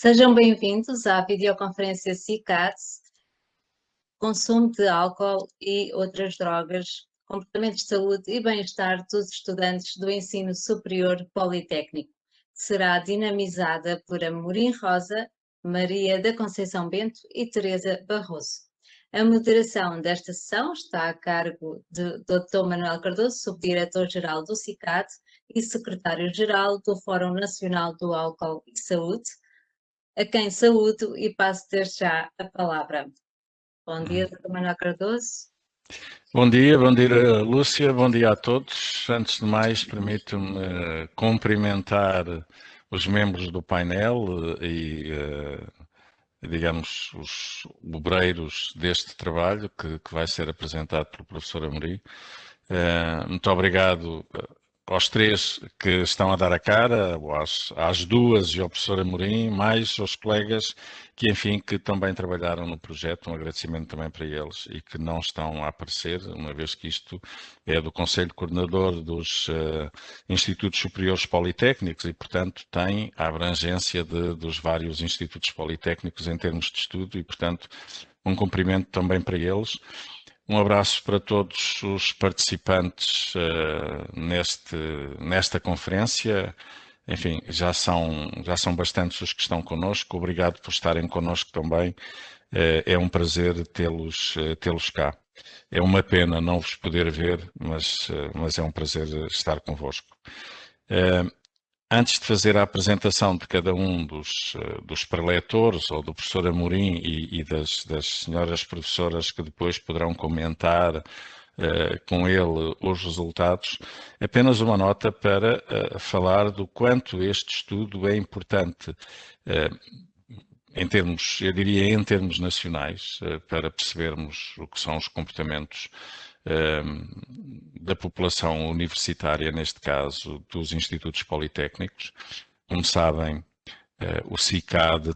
Sejam bem-vindos à videoconferência CICAD, consumo de álcool e outras drogas, comportamentos de saúde e bem-estar dos estudantes do ensino superior politécnico, que será dinamizada por Amorim Rosa, Maria da Conceição Bento e Teresa Barroso. A moderação desta sessão está a cargo de Dr. Manuel Cardoso, Subdiretor-Geral do CICAD e Secretário-Geral do Fórum Nacional do Álcool e Saúde, a quem saúdo e passo desde já a palavra. Bom dia, Dr. Manuel Cardoso. Bom dia, Lúcia, bom dia a todos. Antes de mais, permito-me cumprimentar os membros do painel e, digamos, os obreiros deste trabalho que vai ser apresentado pelo professor Amorim. Muito obrigado aos três que estão a dar a cara, às duas e ao professor Amorim, mais aos colegas que, enfim, que também trabalharam no projeto. Um agradecimento também para eles e que não estão a aparecer, uma vez que isto é do Conselho Coordenador dos Institutos Superiores Politécnicos e, portanto, tem a abrangência dos vários institutos politécnicos em termos de estudo e, portanto, um cumprimento também para eles. Um abraço para todos os participantes nesta conferência. Enfim, já são bastantes os que estão connosco. Obrigado por estarem connosco também. É um prazer tê-los cá. É uma pena não vos poder ver, mas é um prazer estar convosco. Antes de fazer a apresentação de cada um dos preletores, ou do professor Amorim e das senhoras professoras que depois poderão comentar com ele os resultados, apenas uma nota para falar do quanto este estudo é importante em termos, eu diria em termos nacionais, para percebermos o que são os comportamentos da população universitária, neste caso dos institutos politécnicos. Como sabem, o CICAD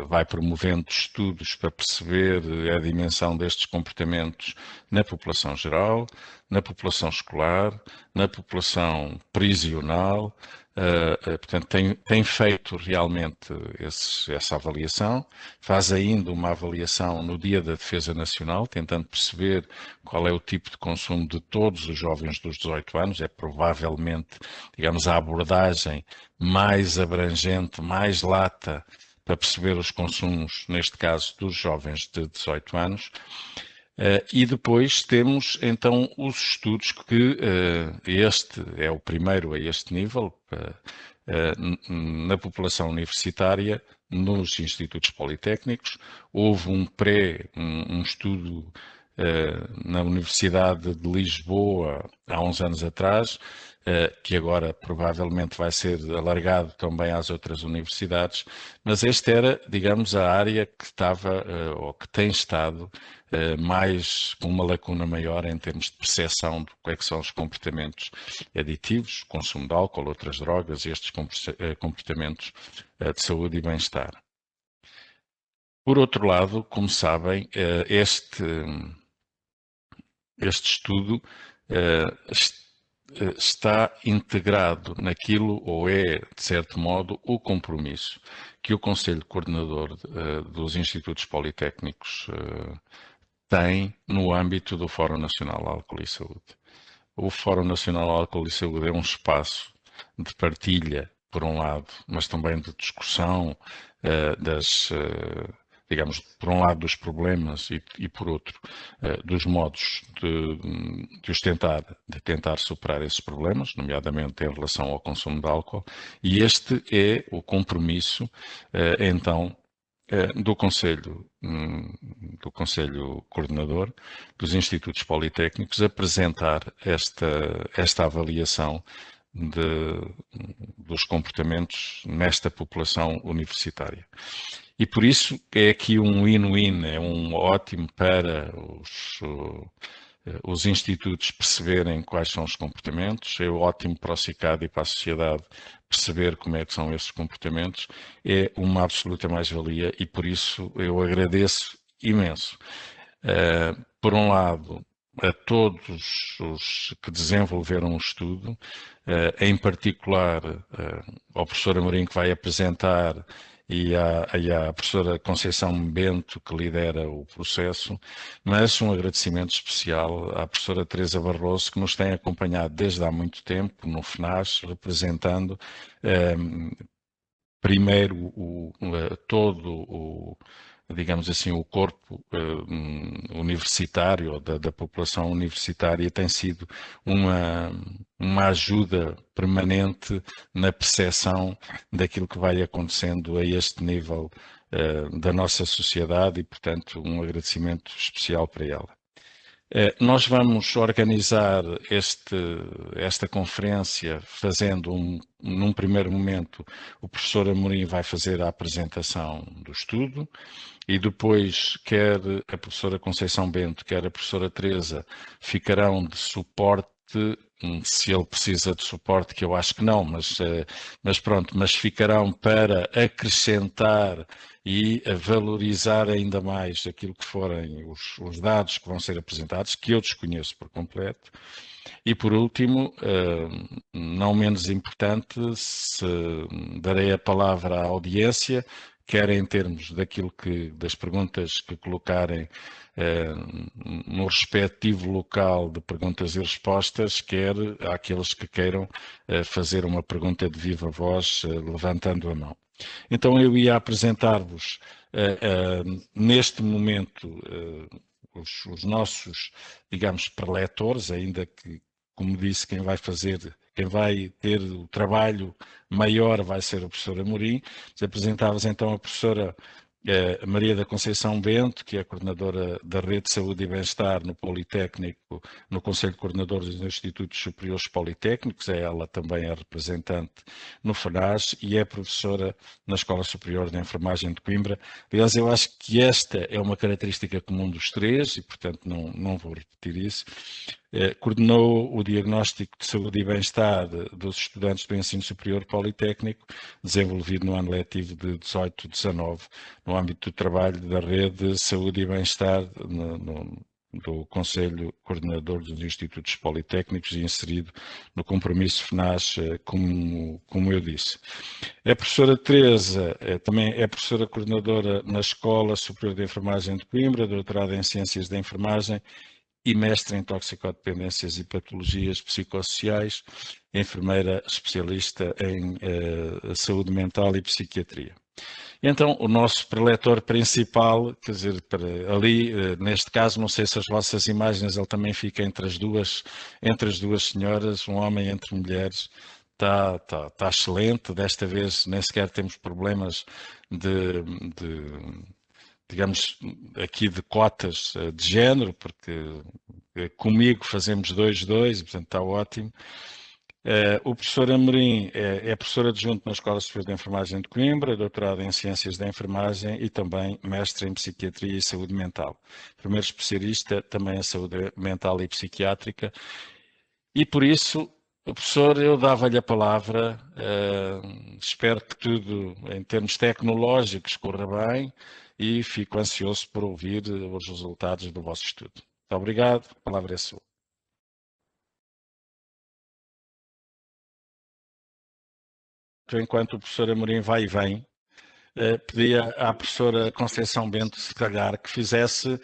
vai promovendo estudos para perceber a dimensão destes comportamentos na população geral, na população escolar, na população prisional. Portanto, tem feito realmente essa avaliação, faz ainda uma avaliação no Dia da Defesa Nacional, tentando perceber qual é o tipo de consumo de todos os jovens dos 18 anos, é provavelmente, digamos, a abordagem mais abrangente, mais lata, para perceber os consumos, neste caso, dos jovens de 18 anos. E depois temos então os estudos que este é o primeiro a este nível, na população universitária, nos institutos politécnicos. Houve um estudo na Universidade de Lisboa há uns anos atrás, que agora provavelmente vai ser alargado também às outras universidades, mas esta era, digamos, a área que estava, ou que tem estado, mais com uma lacuna maior em termos de percepção do que são os comportamentos aditivos, consumo de álcool, outras drogas e estes comportamentos de saúde e bem-estar. Por outro lado, como sabem, este estudo está integrado naquilo, ou é, de certo modo, o compromisso que o Conselho Coordenador dos Institutos Politécnicos tem no âmbito do Fórum Nacional Álcool e Saúde. O Fórum Nacional Álcool e Saúde é um espaço de partilha, por um lado, mas também de discussão digamos, por um lado dos problemas e por outro dos modos de tentar superar esses problemas, nomeadamente em relação ao consumo de álcool, e este é o compromisso, então, do Conselho Coordenador dos Institutos Politécnicos apresentar esta avaliação dos comportamentos nesta população universitária. E por isso é aqui um win-win, é um ótimo para os institutos perceberem quais são os comportamentos, é ótimo para o CICAD e para a sociedade perceber como é que são esses comportamentos, é uma absoluta mais-valia e por isso eu agradeço imenso. Por um lado, a todos os que desenvolveram o estudo, em particular ao professor Amorim, que vai apresentar, e à professora Conceição Bento, que lidera o processo, mas um agradecimento especial à professora Teresa Barroso, que nos tem acompanhado desde há muito tempo no FNAS, representando primeiro digamos assim, o corpo universitário, da população universitária, tem sido uma ajuda permanente na percepção daquilo que vai acontecendo a este nível da nossa sociedade e, portanto, um agradecimento especial para ela. Nós vamos organizar esta conferência fazendo, num primeiro momento, o professor Amorim vai fazer a apresentação do estudo e depois quer a professora Conceição Bento, quer a professora Teresa ficarão de suporte, se ele precisa de suporte, que eu acho que não, mas pronto, mas ficarão para acrescentar e a valorizar ainda mais aquilo que forem os dados que vão ser apresentados, que eu desconheço por completo. E por último, não menos importante, darei a palavra à audiência, quer em termos das perguntas que colocarem no respectivo local de perguntas e respostas, quer àqueles que queiram fazer uma pergunta de viva voz, levantando a mão. Então eu ia apresentar-vos neste momento os nossos, digamos, preletores, ainda que, como disse, quem vai ter o trabalho maior vai ser o professor Amorim. Apresentava-vos então a professora Maria da Conceição Bento, que é a coordenadora da Rede de Saúde e Bem-Estar no Politécnico, no Conselho Coordenador dos Institutos Superiores Politécnicos, é ela também a representante no FNAS e é professora na Escola Superior de Enfermagem de Coimbra. Aliás, eu acho que esta é uma característica comum dos três e, portanto, não vou repetir isso. Coordenou o diagnóstico de saúde e bem-estar dos estudantes do ensino superior politécnico, desenvolvido no ano letivo de 18-19, no âmbito do trabalho da Rede de Saúde e Bem-Estar do Conselho Coordenador dos Institutos Politécnicos e inserido no compromisso FNAS, como eu disse. A professora Teresa também é professora coordenadora na Escola Superior de Enfermagem de Coimbra, doutorada em Ciências da Enfermagem e mestre em toxicodependências e patologias psicossociais, enfermeira especialista em saúde mental e psiquiatria. Então, o nosso preletor principal, quer dizer, ali, neste caso, não sei se as vossas imagens, ele também fica entre as duas senhoras, um homem entre mulheres, está excelente, desta vez nem sequer temos problemas digamos, aqui de cotas de género, porque comigo fazemos 2-2, portanto está ótimo. O professor Amorim é professor adjunto na Escola Superior de Enfermagem de Coimbra, doutorado em Ciências da Enfermagem e também mestre em Psiquiatria e Saúde Mental. Primeiro especialista também em Saúde Mental e Psiquiátrica. E por isso, professor, eu dava-lhe a palavra, espero que tudo em termos tecnológicos corra bem e fico ansioso por ouvir os resultados do vosso estudo. Muito obrigado, a palavra é sua. Enquanto o professor Amorim vai e vem, pedia à professora Conceição Bento, se calhar, que fizesse,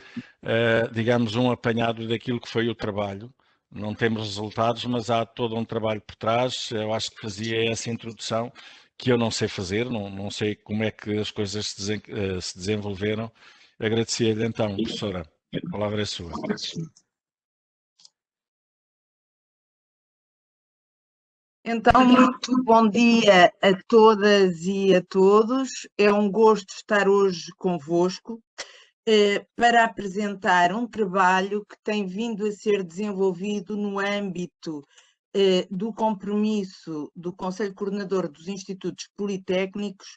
digamos, um apanhado daquilo que foi o trabalho. Não temos resultados, mas há todo um trabalho por trás. Eu acho que fazia essa introdução que eu não sei fazer, não sei como é que as coisas se desenvolveram. Agradecia-lhe então, professora. A palavra é sua. Então, muito bom dia a todas e a todos. É um gosto estar hoje convosco para apresentar um trabalho que tem vindo a ser desenvolvido no âmbito do compromisso do Conselho Coordenador dos Institutos Politécnicos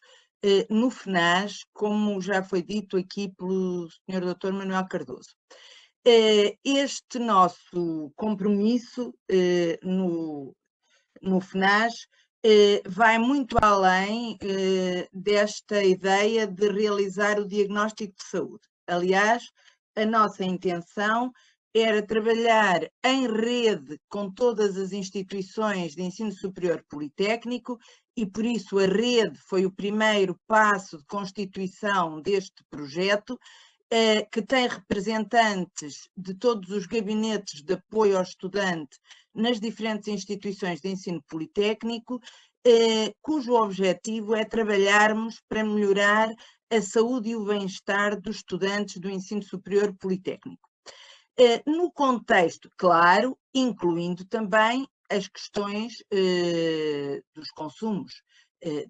no FNAS, como já foi dito aqui pelo Sr. Dr. Manuel Cardoso. Este nosso compromisso no FNAS vai muito além desta ideia de realizar o diagnóstico de saúde. Aliás, a nossa intenção era trabalhar em rede com todas as instituições de ensino superior politécnico e, por isso, a rede foi o primeiro passo de constituição deste projeto, que tem representantes de todos os gabinetes de apoio ao estudante nas diferentes instituições de ensino politécnico, cujo objetivo é trabalharmos para melhorar a saúde e o bem-estar dos estudantes do ensino superior politécnico. No contexto, claro, incluindo também as questões dos consumos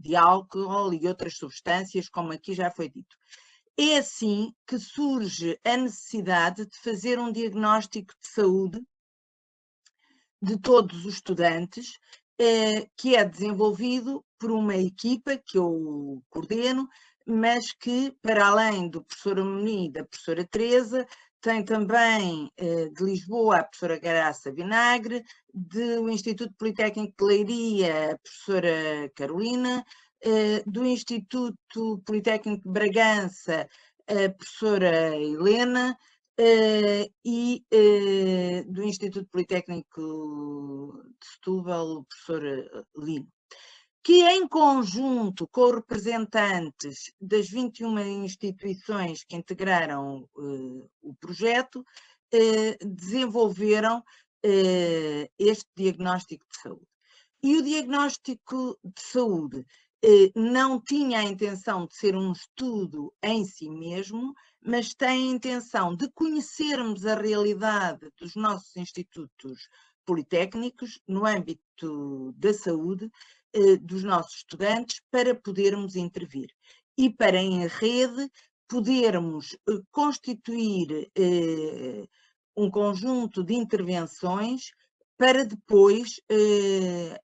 de álcool e outras substâncias, como aqui já foi dito. É assim que surge a necessidade de fazer um diagnóstico de saúde de todos os estudantes, que é desenvolvido por uma equipa que eu coordeno, mas que, para além do professor Amorim e da professora Teresa, tem também de Lisboa a professora Graça Vinagre, do Instituto Politécnico de Leiria a professora Carolina, do Instituto Politécnico de Bragança a professora Helena, e do Instituto Politécnico de Setúbal, o professor Lino, que em conjunto com representantes das 21 instituições que integraram o projeto, desenvolveram este diagnóstico de saúde. E o diagnóstico de saúde não tinha a intenção de ser um estudo em si mesmo, mas tem a intenção de conhecermos a realidade dos nossos institutos politécnicos no âmbito da saúde, dos nossos estudantes, para podermos intervir e para, em rede, podermos constituir um conjunto de intervenções para depois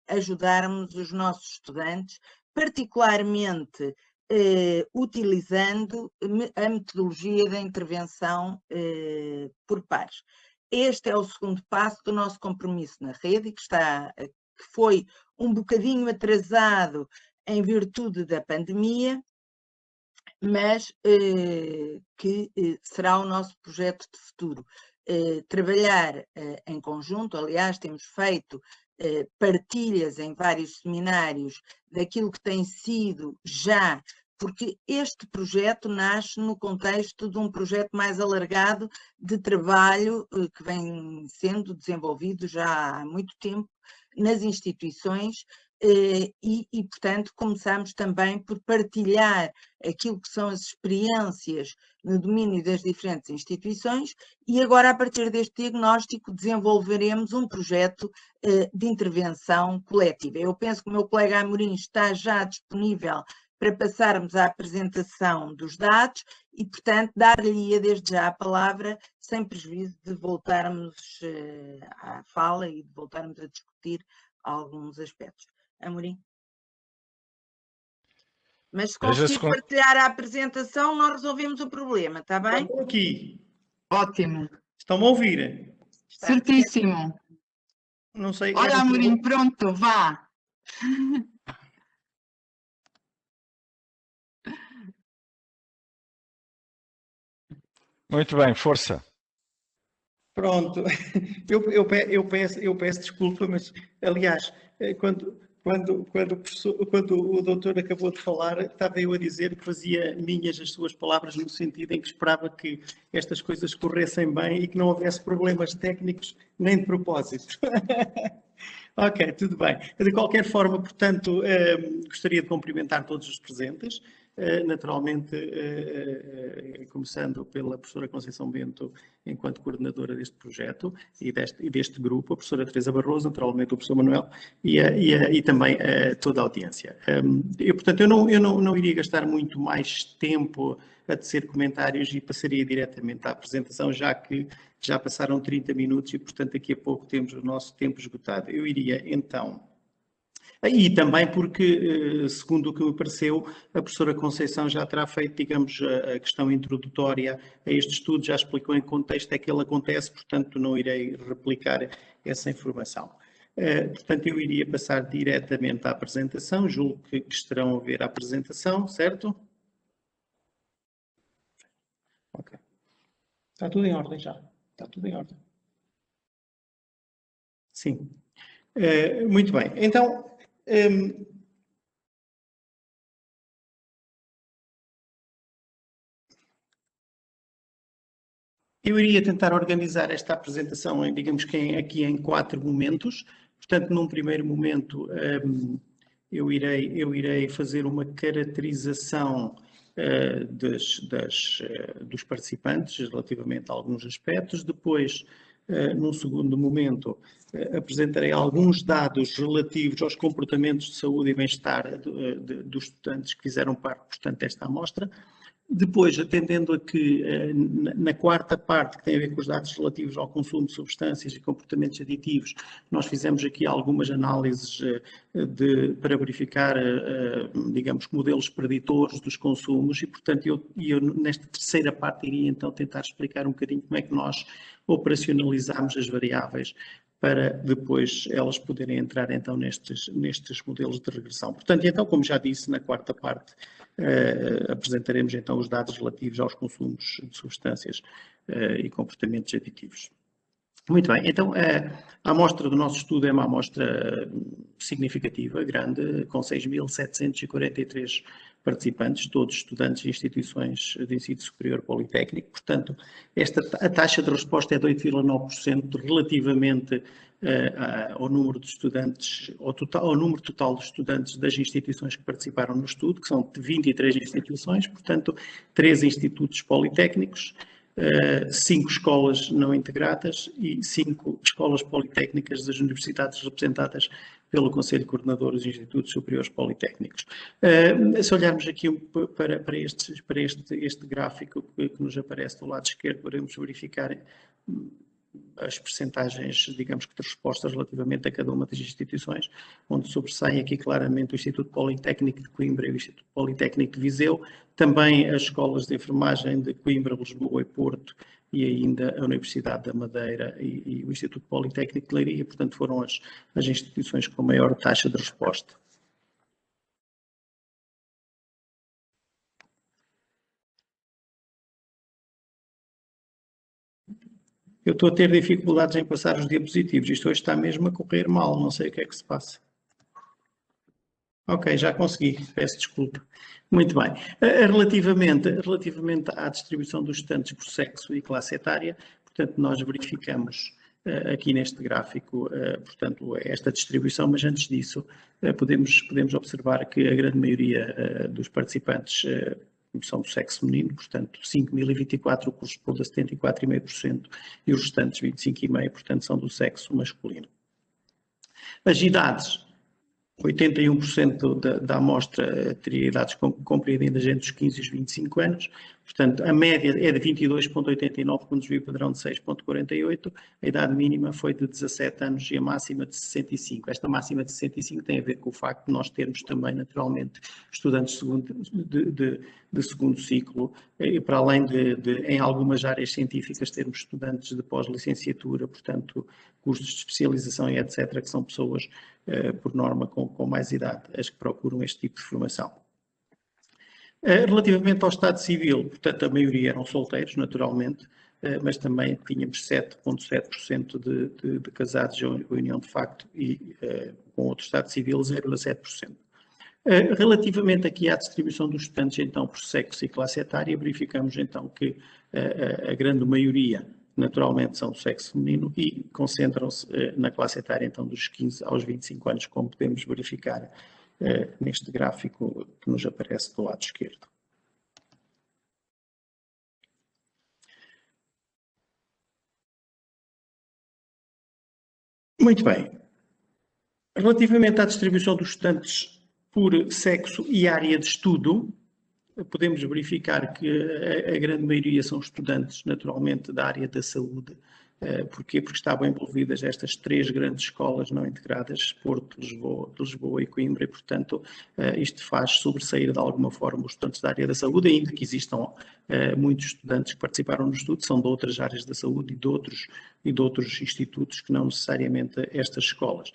ajudarmos os nossos estudantes, particularmente utilizando a metodologia da intervenção por pares. Este é o segundo passo do nosso compromisso na rede, que foi um bocadinho atrasado em virtude da pandemia, mas que será o nosso projeto de futuro. Trabalhar em conjunto, aliás, temos feito partilhas em vários seminários daquilo que tem sido já, porque este projeto nasce no contexto de um projeto mais alargado de trabalho que vem sendo desenvolvido já há muito tempo nas instituições, e, portanto, começamos também por partilhar aquilo que são as experiências no domínio das diferentes instituições e agora, a partir deste diagnóstico, desenvolveremos um projeto de intervenção coletiva. Eu penso que o meu colega Amorim está já disponível para passarmos à apresentação dos dados e, portanto, dar-lhe desde já a palavra, sem prejuízo de voltarmos à fala e de voltarmos a discutir alguns aspectos. Amorim? Mas se conseguir partilhar a apresentação, nós resolvemos o problema, está bem? Estou aqui. Ótimo. Estão-me a ouvir? Certíssimo. Não sei. Olha, Amorim, pronto, vá. Muito bem, força. Pronto. Eu peço desculpa, mas, aliás, quando o doutor acabou de falar, estava eu a dizer que fazia minhas as suas palavras no sentido em que esperava que estas coisas corressem bem e que não houvesse problemas técnicos nem de propósito. Ok, tudo bem. De qualquer forma, portanto, gostaria de cumprimentar todos os presentes. Naturalmente, começando pela professora Conceição Bento, enquanto coordenadora deste projeto e deste grupo, a professora Teresa Barroso, naturalmente o professor Manuel e também toda a audiência. Portanto, eu não iria gastar muito mais tempo a tecer comentários e passaria diretamente à apresentação, já que já passaram 30 minutos e, portanto, daqui a pouco temos o nosso tempo esgotado. Eu iria, então... E também porque, segundo o que me pareceu, a professora Conceição já terá feito, digamos, a questão introdutória a este estudo, já explicou em que contexto é que ele acontece, portanto não irei replicar essa informação. Portanto, eu iria passar diretamente à apresentação, julgo que estarão a ver a apresentação, certo? Ok. Está tudo em ordem já, está tudo em ordem. Sim. Muito bem. Então, eu iria tentar organizar esta apresentação, digamos que aqui em 4 momentos. Portanto, num primeiro momento, eu irei fazer uma caracterização dos participantes relativamente a alguns aspectos. Depois, num segundo momento, apresentarei alguns dados relativos aos comportamentos de saúde e bem-estar dos estudantes que fizeram parte, portanto, desta amostra. Depois, atendendo a que na quarta parte, que tem a ver com os dados relativos ao consumo de substâncias e comportamentos aditivos, nós fizemos aqui algumas análises para verificar, digamos, modelos preditores dos consumos e, portanto, eu nesta terceira parte iria então tentar explicar um bocadinho como é que nós operacionalizamos as variáveis para depois elas poderem entrar então nestes modelos de regressão. Portanto, então, como já disse, na quarta parte apresentaremos então os dados relativos aos consumos de substâncias e comportamentos aditivos. Muito bem, então a amostra do nosso estudo é uma amostra significativa, grande, com 6.743 participantes, todos estudantes de instituições de ensino superior politécnico. Portanto, a taxa de resposta é de 8,9% relativamente ao número de estudantes, ao número total de estudantes das instituições que participaram no estudo, que são 23 instituições, portanto, 3 institutos politécnicos, 5 escolas não integradas e 5 escolas politécnicas das universidades representadas pelo Conselho Coordenador dos Institutos Superiores Politécnicos. Se olharmos aqui para este gráfico que nos aparece do lado esquerdo, podemos verificar as percentagens, digamos que de respostas relativamente a cada uma das instituições, onde sobressaem aqui claramente o Instituto Politécnico de Coimbra e o Instituto Politécnico de Viseu, também as escolas de enfermagem de Coimbra, Lisboa e Porto, e ainda a Universidade da Madeira e o Instituto Politécnico de Leiria, portanto foram as instituições com maior taxa de resposta. Eu estou a ter dificuldades em passar os diapositivos. Isto hoje está mesmo a correr mal, não sei o que é que se passa. Ok, já consegui, peço desculpa. Muito bem. Relativamente à distribuição dos estudantes por sexo e classe etária, portanto, nós verificamos aqui neste gráfico, portanto, esta distribuição, mas antes disso, podemos observar que a grande maioria dos participantes são do sexo feminino, portanto 5.024 corresponde a 74,5% e os restantes 25,5%, portanto, são do sexo masculino. As idades, 81% da amostra teria idades compreendidas entre os 15 e os 25 anos, portanto, a média é de 22,89 com desvio padrão de 6,48, a idade mínima foi de 17 anos e a máxima de 65. Esta máxima de 65 tem a ver com o facto de nós termos também, naturalmente, estudantes de segundo ciclo, e para além em algumas áreas científicas, termos estudantes de pós-licenciatura, portanto, cursos de especialização e etc., que são pessoas, por norma, com mais idade, as que procuram este tipo de formação. Relativamente ao Estado Civil, portanto, a maioria eram solteiros, naturalmente, mas também tínhamos 7,7% de casados em união de facto e com outro Estado Civil 0,7%. Relativamente aqui à distribuição dos estudantes, então, por sexo e classe etária, verificamos então que a grande maioria, naturalmente, são do sexo feminino e concentram-se na classe etária, então, dos 15 aos 25 anos, como podemos verificar neste gráfico que nos aparece do lado esquerdo. Muito bem. Relativamente à distribuição dos estudantes por sexo e área de estudo, podemos verificar que a grande maioria são estudantes, naturalmente, da área da saúde. Porquê? Porque estavam envolvidas estas 3 grandes escolas não integradas, Porto, Lisboa e Coimbra, e, portanto, isto faz sobressair de alguma forma os estudantes da área da saúde, ainda que existam muitos estudantes que participaram no estudo, são de outras áreas da saúde e de outros institutos que não necessariamente estas escolas.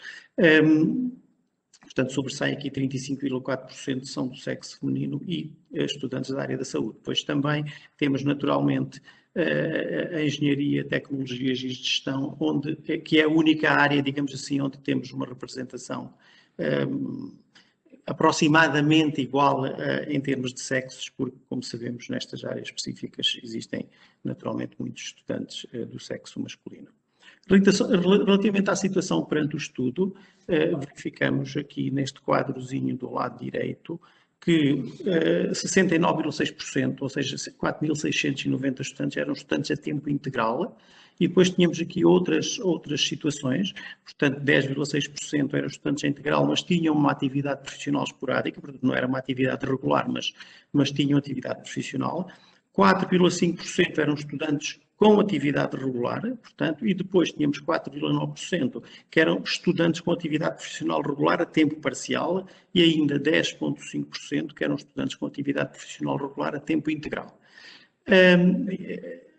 Portanto, sobressai aqui 35,4% são do sexo feminino e estudantes da área da saúde. Depois também temos, naturalmente, a engenharia, tecnologias e gestão, que é a única área, digamos assim, onde temos uma representação aproximadamente igual em termos de sexos, porque, como sabemos, nestas áreas específicas existem naturalmente muitos estudantes do sexo masculino. Relativamente à situação perante o estudo, verificamos aqui neste quadrozinho do lado direito que 69,6%, ou seja, 4.690 estudantes eram estudantes a tempo integral, e depois tínhamos aqui outras situações, portanto 10,6% eram estudantes a integral, mas tinham uma atividade profissional esporádica, portanto não era uma atividade regular, mas tinham atividade profissional. 4,5% eram estudantes com atividade regular, portanto, e depois tínhamos 4,9% que eram estudantes com atividade profissional regular a tempo parcial e ainda 10,5% que eram estudantes com atividade profissional regular a tempo integral.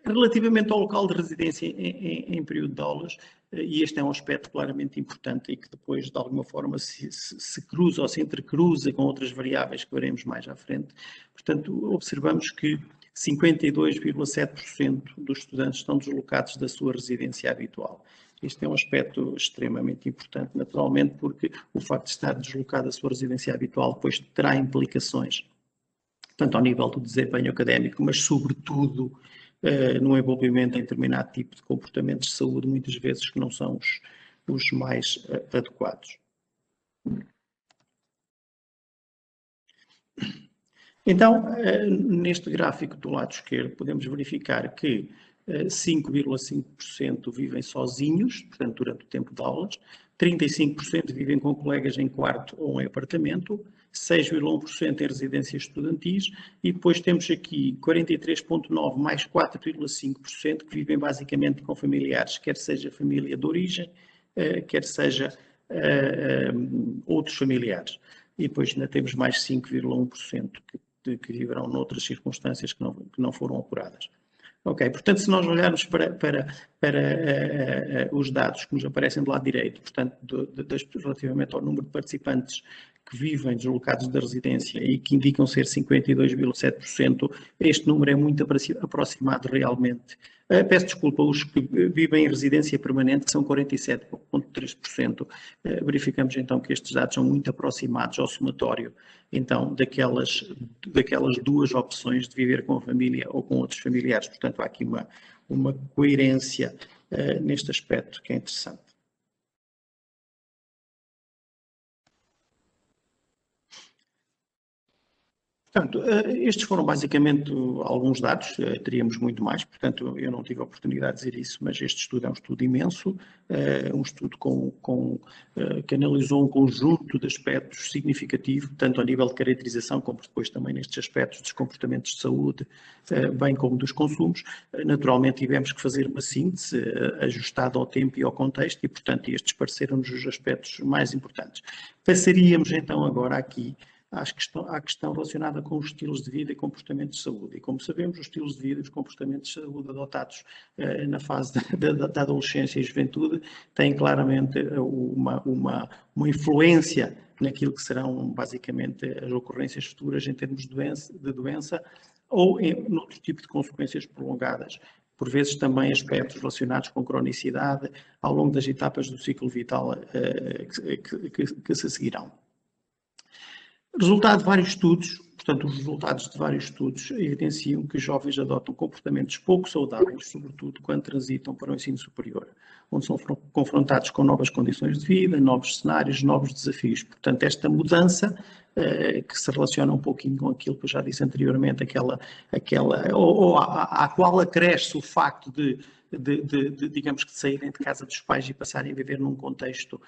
Relativamente ao local de residência em período de aulas, e este é um aspecto claramente importante e que depois, de alguma forma, se cruza ou se entrecruza com outras variáveis que veremos mais à frente. Portanto, observamos que 52,7% dos estudantes estão deslocados da sua residência habitual. Este é um aspecto extremamente importante, naturalmente, porque o facto de estar deslocado da sua residência habitual depois terá implicações, tanto ao nível do desempenho académico, mas sobretudo no envolvimento em determinado tipo de comportamentos de saúde, muitas vezes que não são os mais adequados. Então, neste gráfico do lado esquerdo, podemos verificar que 5,5% vivem sozinhos, portanto, durante o tempo de aulas, 35% vivem com colegas em quarto ou em apartamento, 6,1% em residências estudantis e depois temos aqui 43,9% mais 4,5% que vivem basicamente com familiares, quer seja família de origem, quer seja outros familiares. E depois ainda temos mais 5,1% que viverão noutras circunstâncias que não foram apuradas. Ok, portanto, se nós olharmos para os dados que nos aparecem do lado direito, portanto, relativamente ao número de participantes que vivem deslocados da residência e que indicam ser 52,7%, este número é muito aproximado realmente. Peço desculpa, os que vivem em residência permanente, que são 47,3%, verificamos então que estes dados são muito aproximados ao somatório, então, daquelas duas opções de viver com a família ou com outros familiares. Portanto, há aqui uma coerência neste aspecto que é interessante. Portanto, estes foram basicamente alguns dados, teríamos muito mais, portanto eu não tive a oportunidade de dizer isso, mas este estudo é um estudo imenso, um estudo que analisou um conjunto de aspectos significativo, tanto a nível de caracterização, como depois também nestes aspectos dos comportamentos de saúde, bem como dos consumos. Naturalmente tivemos que fazer uma síntese ajustada ao tempo e ao contexto e, portanto, estes pareceram-nos os aspectos mais importantes. Passaríamos então agora aqui à questão relacionada com os estilos de vida e comportamentos de saúde. E como sabemos, os estilos de vida e os comportamentos de saúde adotados na fase da adolescência e juventude têm claramente uma influência naquilo que serão basicamente as ocorrências futuras em termos de doença ou em outro tipo de consequências prolongadas. Por vezes também aspectos relacionados com cronicidade ao longo das etapas do ciclo vital que se seguirão. Resultado de vários estudos, portanto, os resultados de vários estudos evidenciam que os jovens adotam comportamentos pouco saudáveis, sobretudo quando transitam para o ensino superior, onde são confrontados com novas condições de vida, novos cenários, novos desafios. Portanto, esta mudança, que se relaciona um pouquinho com aquilo que eu já disse anteriormente, à qual acresce o facto digamos que de saírem de casa dos pais e passarem a viver num contexto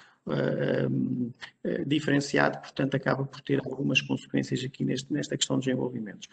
diferenciado, portanto acaba por ter algumas consequências aqui nesta questão dos desenvolvimentos.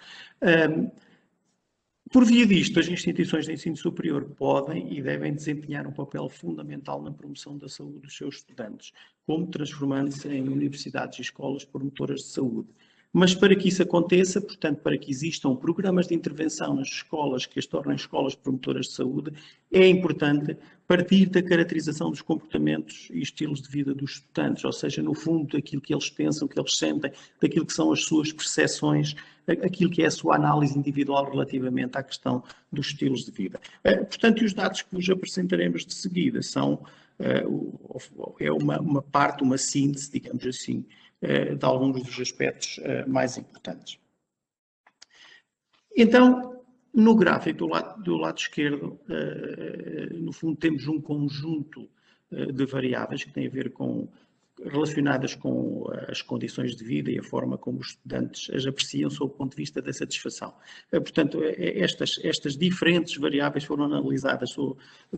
Por via disto, as instituições de ensino superior podem e devem desempenhar um papel fundamental na promoção da saúde dos seus estudantes, como transformando-se em universidades e escolas promotoras de saúde. Mas para que isso aconteça, portanto, para que existam programas de intervenção nas escolas que as tornem escolas promotoras de saúde, é importante partir da caracterização dos comportamentos e estilos de vida dos estudantes, ou seja, no fundo, daquilo que eles pensam, que eles sentem, daquilo que são as suas percepções, aquilo que é a sua análise individual relativamente à questão dos estilos de vida. Portanto, os dados que vos apresentaremos de seguida são uma parte, uma síntese, digamos assim, de alguns dos aspectos mais importantes. Então, no gráfico do lado esquerdo, no fundo, temos um conjunto de variáveis que têm a ver relacionadas com as condições de vida e a forma como os estudantes as apreciam sob o ponto de vista da satisfação. Portanto, estas diferentes variáveis foram analisadas,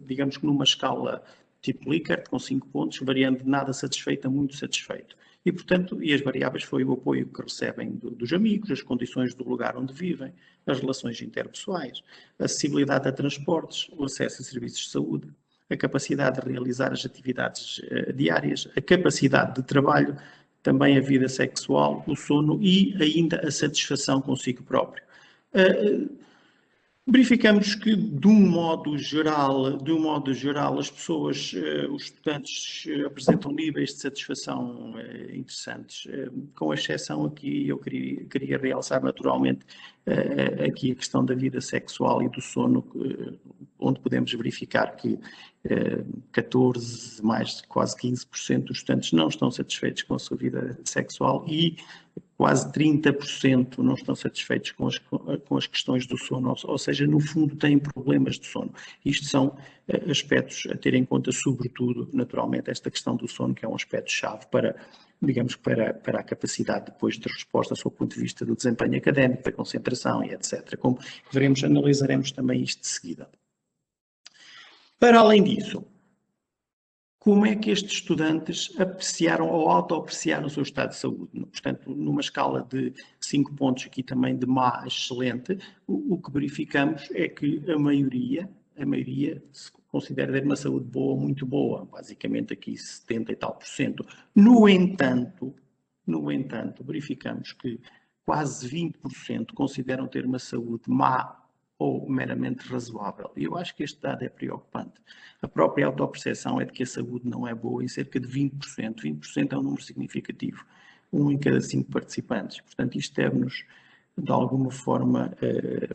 digamos que numa escala tipo Likert, com 5 pontos, variando de nada satisfeito a muito satisfeito. E, portanto, as variáveis foi o apoio que recebem dos amigos, as condições do lugar onde vivem, as relações interpessoais, a acessibilidade a transportes, o acesso a serviços de saúde, a capacidade de realizar as atividades diárias, a capacidade de trabalho, também a vida sexual, o sono e ainda a satisfação consigo próprio. Verificamos que, de um modo geral, as pessoas, os estudantes apresentam níveis de satisfação interessantes, com exceção aqui, eu queria realçar naturalmente aqui a questão da vida sexual e do sono, onde podemos verificar que 14, mais de quase 15% dos estudantes não estão satisfeitos com a sua vida sexual e quase 30% não estão satisfeitos com as questões do sono, ou seja, no fundo têm problemas de sono. Isto são aspectos a ter em conta, sobretudo, naturalmente, esta questão do sono, que é um aspecto-chave para, digamos, para a capacidade depois de resposta, sob o ponto de vista do desempenho académico, da concentração e etc. Como veremos, analisaremos também isto de seguida. Para além disso, como é que estes estudantes apreciaram ou auto-apreciaram o seu estado de saúde? Portanto, numa escala de 5 pontos, aqui também de má a excelente, o que verificamos é que a maioria se considera ter uma saúde boa ou muito boa, basicamente aqui 70 e tal %. No entanto, verificamos que quase 20% consideram ter uma saúde má ou meramente razoável. E eu acho que este dado é preocupante. A própria autoperceção é de que a saúde não é boa em cerca de 20%. 20% é um número significativo, 1 em cada 5 participantes. Portanto, isto deve-nos, de alguma forma,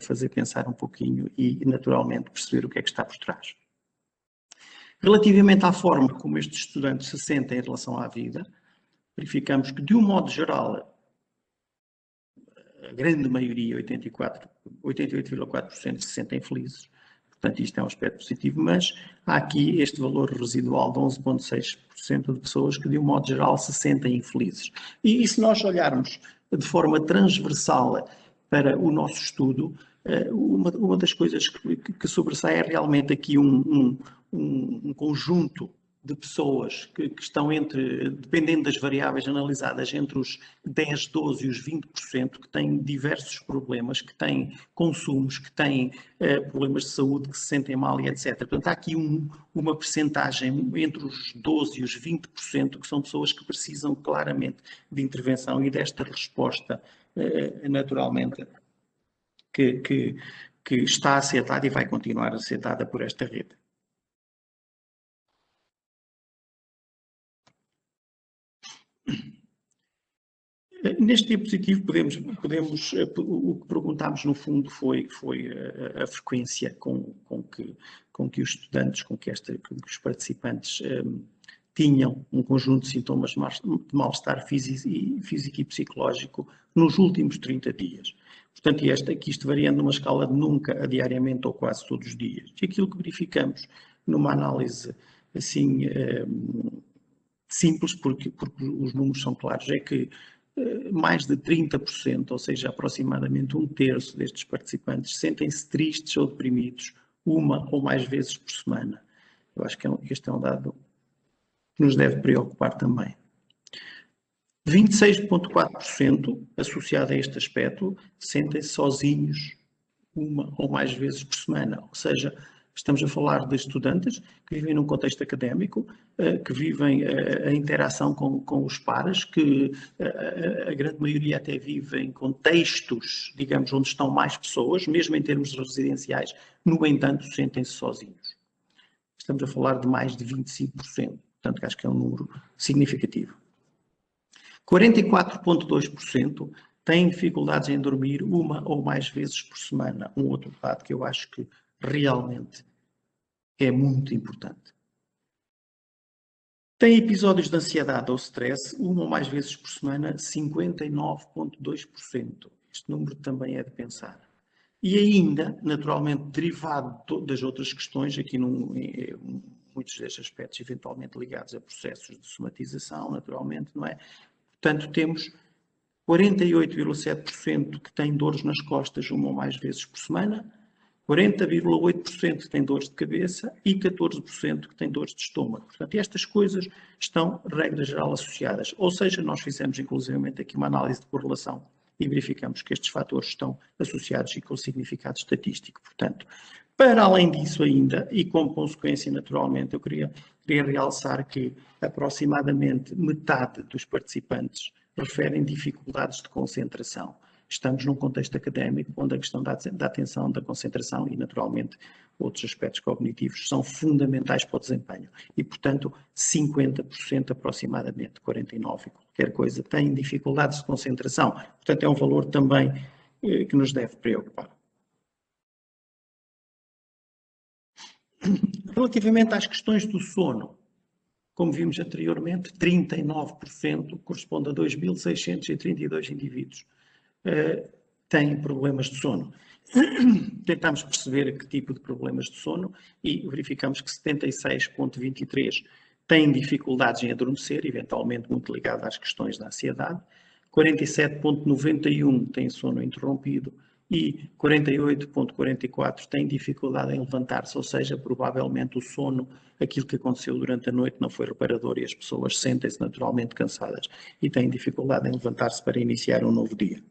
fazer pensar um pouquinho e, naturalmente, perceber o que é que está por trás. Relativamente à forma como estes estudantes se sentem em relação à vida, verificamos que, de um modo geral, a grande maioria, 88,4%, se sentem felizes. Portanto, isto é um aspecto positivo, mas há aqui este valor residual de 11,6% de pessoas que, de um modo geral, se sentem infelizes. E se nós olharmos de forma transversal para o nosso estudo, uma das coisas que sobressai é realmente aqui um conjunto de pessoas que estão dependendo das variáveis analisadas, entre os 10, 12 e os 20%, que têm diversos problemas, que têm consumos, que têm problemas de saúde, que se sentem mal e etc. Portanto, há aqui uma percentagem entre os 12 e os 20%, que são pessoas que precisam claramente de intervenção e desta resposta, naturalmente, que está a ser dada e vai continuar a ser dada por esta rede. Neste diapositivo o que perguntámos no fundo foi a frequência com que os estudantes, com que os participantes tinham um conjunto de sintomas de mal-estar físico e psicológico nos últimos 30 dias. Portanto, isto variando numa escala de nunca a diariamente ou quase todos os dias. E aquilo que verificamos numa análise assim simples, porque os números são claros, é que mais de 30%, ou seja, aproximadamente 1/3 destes participantes, sentem-se tristes ou deprimidos uma ou mais vezes por semana. Eu acho que este é um dado que nos deve preocupar também. 26,4% associado a este aspecto sentem-se sozinhos uma ou mais vezes por semana, ou seja, estamos a falar de estudantes que vivem num contexto académico, que vivem a interação com os pares, que a grande maioria até vive em contextos, digamos, onde estão mais pessoas, mesmo em termos residenciais, no entanto, sentem-se sozinhos. estamos a falar de mais de 25%, portanto acho que é um número significativo. 44,2% têm dificuldades em dormir uma ou mais vezes por semana, um outro dado que eu acho que realmente é muito importante. Tem episódios de ansiedade ou stress, uma ou mais vezes por semana, 59,2%. Este número também é de pensar. E ainda, naturalmente, derivado das outras questões, aqui muitos destes aspectos eventualmente ligados a processos de somatização, naturalmente, não é? Portanto, temos 48,7% que têm dores nas costas uma ou mais vezes por semana, 40,8% que têm dores de cabeça e 14% que têm dores de estômago. Portanto, estas coisas estão, regra geral, associadas. Ou seja, nós fizemos inclusivamente aqui uma análise de correlação e verificamos que estes fatores estão associados e com significado estatístico. Portanto, para além disso ainda, e como consequência, naturalmente, eu queria realçar que aproximadamente metade dos participantes referem dificuldades de concentração. Estamos num contexto académico onde a questão da atenção, da concentração e, naturalmente, outros aspectos cognitivos são fundamentais para o desempenho. E, portanto, 50% aproximadamente, 49% qualquer coisa, têm dificuldades de concentração. Portanto, é um valor também que nos deve preocupar. Relativamente às questões do sono, como vimos anteriormente, 39% corresponde a 2.632 indivíduos têm problemas de sono. Tentámos perceber que tipo de problemas de sono e verificamos que 76,23% têm dificuldades em adormecer, eventualmente muito ligado às questões da ansiedade, 47,91% têm sono interrompido e 48,44% têm dificuldade em levantar-se, ou seja, provavelmente o sono, aquilo que aconteceu durante a noite não foi reparador e as pessoas sentem-se naturalmente cansadas e têm dificuldade em levantar-se para iniciar um novo dia.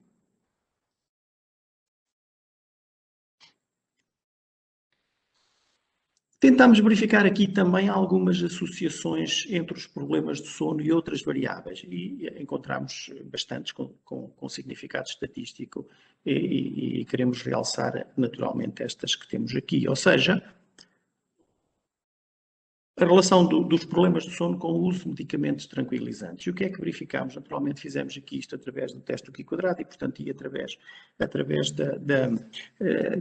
Tentamos verificar aqui também algumas associações entre os problemas de sono e outras variáveis e encontramos bastantes com significado estatístico e queremos realçar naturalmente estas que temos aqui, ou seja, a relação dos problemas de sono com o uso de medicamentos tranquilizantes. E o que é que verificámos? Naturalmente fizemos aqui isto através do teste do Q quadrado e, portanto, e através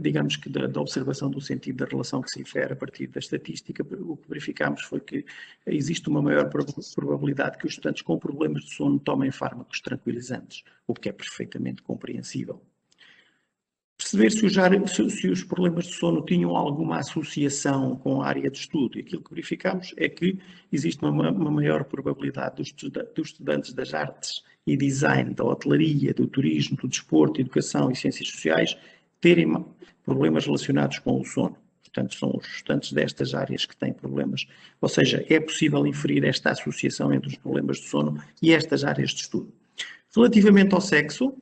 digamos que da observação do sentido da relação que se infere a partir da estatística, o que verificámos foi que existe uma maior probabilidade que os estudantes com problemas de sono tomem fármacos tranquilizantes, o que é perfeitamente compreensível. Perceber se os problemas de sono tinham alguma associação com a área de estudo. E aquilo que verificamos é que existe uma maior probabilidade dos estudantes das artes e design, da hotelaria, do turismo, do desporto, educação e ciências sociais terem problemas relacionados com o sono. Portanto, são os estudantes destas áreas que têm problemas. Ou seja, é possível inferir esta associação entre os problemas de sono e estas áreas de estudo. Relativamente ao sexo,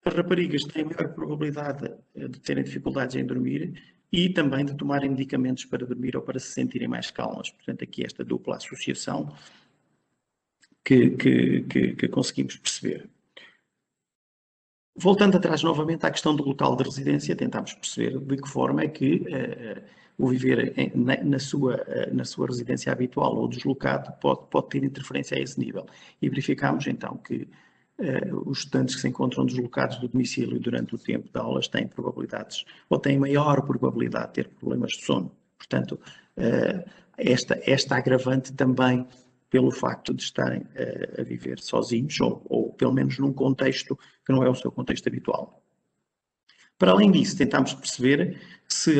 as raparigas têm maior probabilidade de terem dificuldades em dormir e também de tomarem medicamentos para dormir ou para se sentirem mais calmas. Portanto, aqui esta dupla associação que conseguimos perceber. Voltando atrás novamente à questão do local de residência, tentámos perceber de que forma é que o viver na sua residência habitual ou deslocado pode ter interferência a esse nível. E verificámos então que os estudantes que se encontram deslocados do domicílio durante o tempo de aulas têm probabilidades, ou têm maior probabilidade de ter problemas de sono. Portanto, esta agravante também pelo facto de estarem a viver sozinhos, ou pelo menos num contexto que não é o seu contexto habitual. Para além disso, tentámos perceber se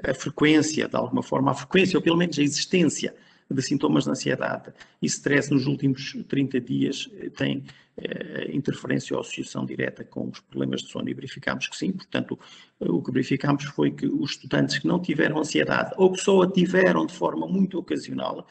a frequência, de alguma forma, ou pelo menos a existência de sintomas de ansiedade e stress nos últimos 30 dias tem interferência ou associação direta com os problemas de sono e verificámos que sim. Portanto, o que verificámos foi que os estudantes que não tiveram ansiedade ou que só a tiveram de forma muito ocasional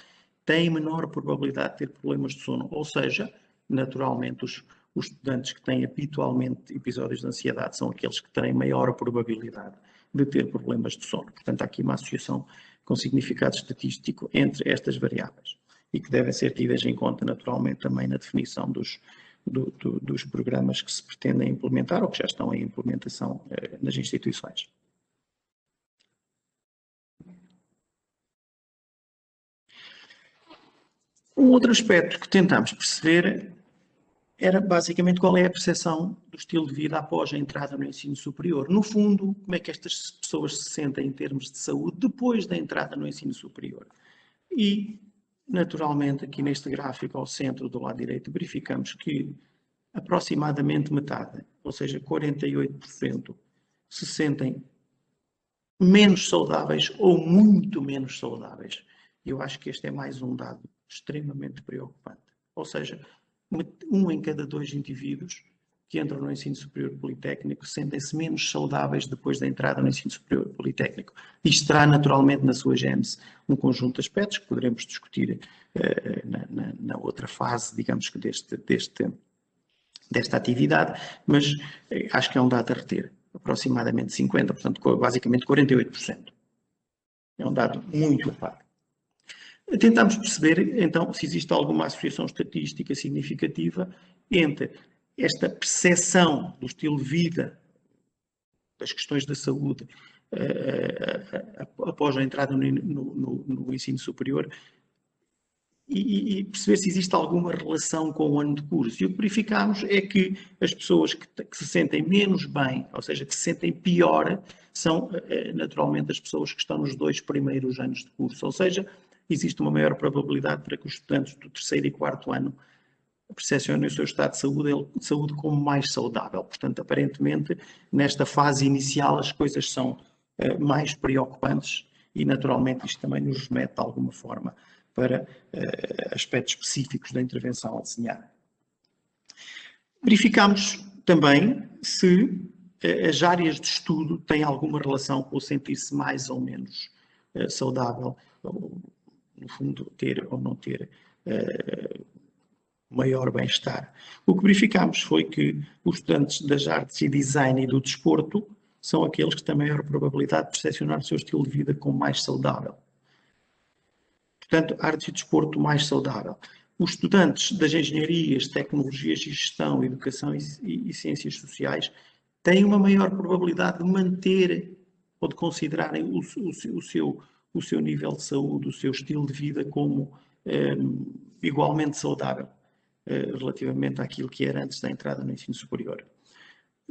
têm menor probabilidade de ter problemas de sono, ou seja, naturalmente os estudantes que têm habitualmente episódios de ansiedade são aqueles que têm maior probabilidade de ter problemas de sono. Portanto, há aqui uma associação com significado estatístico entre estas variáveis e que devem ser tidas em conta naturalmente também na definição dos programas que se pretendem implementar ou que já estão em implementação nas instituições. Um outro aspecto que tentámos perceber era basicamente qual é a percepção do estilo de vida após a entrada no ensino superior. No fundo, como é que estas pessoas se sentem em termos de saúde depois da entrada no ensino superior. E, naturalmente, aqui neste gráfico ao centro do lado direito, verificamos que aproximadamente metade, ou seja, 48%, se sentem menos saudáveis ou muito menos saudáveis. Eu acho que este é mais um dado extremamente preocupante. Ou seja, 1 em cada 2 indivíduos que entram no ensino superior politécnico sentem-se menos saudáveis depois da entrada no ensino superior politécnico. Isto terá naturalmente na sua gênese um conjunto de aspectos que poderemos discutir na outra fase, digamos que desta atividade, mas acho que é um dado a reter, aproximadamente 50%, portanto basicamente 48%. É um dado muito elevado. Tentámos perceber, então, se existe alguma associação estatística significativa entre esta percepção do estilo de vida, das questões da saúde, após a entrada no ensino superior, e perceber se existe alguma relação com o ano de curso. E o que verificámos é que as pessoas que se sentem menos bem, ou seja, que se sentem pior, são naturalmente as pessoas que estão nos 2 primeiros anos de curso. Ou seja, existe uma maior probabilidade para que os estudantes do 3º e 4º ano percepcionem o seu estado de saúde como mais saudável. Portanto, aparentemente, nesta fase inicial as coisas são mais preocupantes e, naturalmente, isto também nos remete, de alguma forma, para aspectos específicos da intervenção a desenhar. Verificamos também se as áreas de estudo têm alguma relação com o sentir-se mais ou menos saudável, ou, no fundo, ter ou não ter maior bem-estar. O que verificamos foi que os estudantes das artes e design e do desporto são aqueles que têm maior probabilidade de percepcionar o seu estilo de vida como mais saudável. Portanto, artes e desporto mais saudável. Os estudantes das engenharias, tecnologias e gestão, educação e ciências sociais têm uma maior probabilidade de manter ou de considerarem o seu nível de saúde, o seu estilo de vida como igualmente saudável relativamente àquilo que era antes da entrada no ensino superior.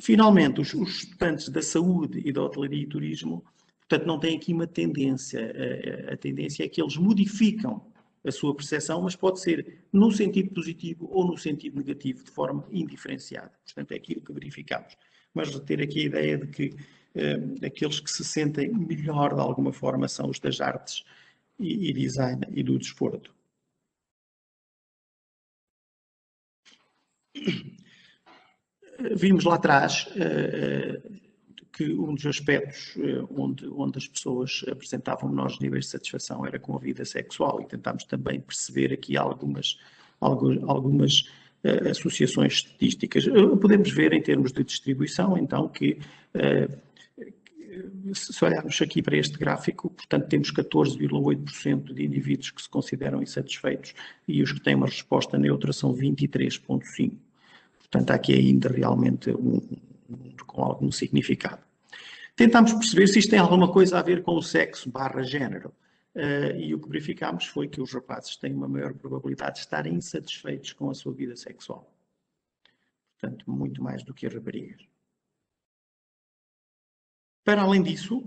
Finalmente, os estudantes da saúde e da hotelaria e turismo, portanto, não têm aqui uma tendência. A tendência é que eles modificam a sua percepção, mas pode ser no sentido positivo ou no sentido negativo, de forma indiferenciada. Portanto, é aquilo que verificamos. Mas reter aqui a ideia de que aqueles que se sentem melhor, de alguma forma, são os das artes e design e do desporto. Vimos lá atrás que um dos aspectos onde as pessoas apresentavam menores níveis de satisfação era com a vida sexual, e tentámos também perceber aqui algumas associações estatísticas. Podemos ver em termos de distribuição, então, que se olharmos aqui para este gráfico, portanto, temos 14,8% de indivíduos que se consideram insatisfeitos e os que têm uma resposta neutra são 23,5%. Portanto, há aqui ainda realmente com algum significado. Tentámos perceber se isto tem alguma coisa a ver com o sexo / género. E o que verificámos foi que os rapazes têm uma maior probabilidade de estarem insatisfeitos com a sua vida sexual. Portanto, muito mais do que as raparigas. Para além disso,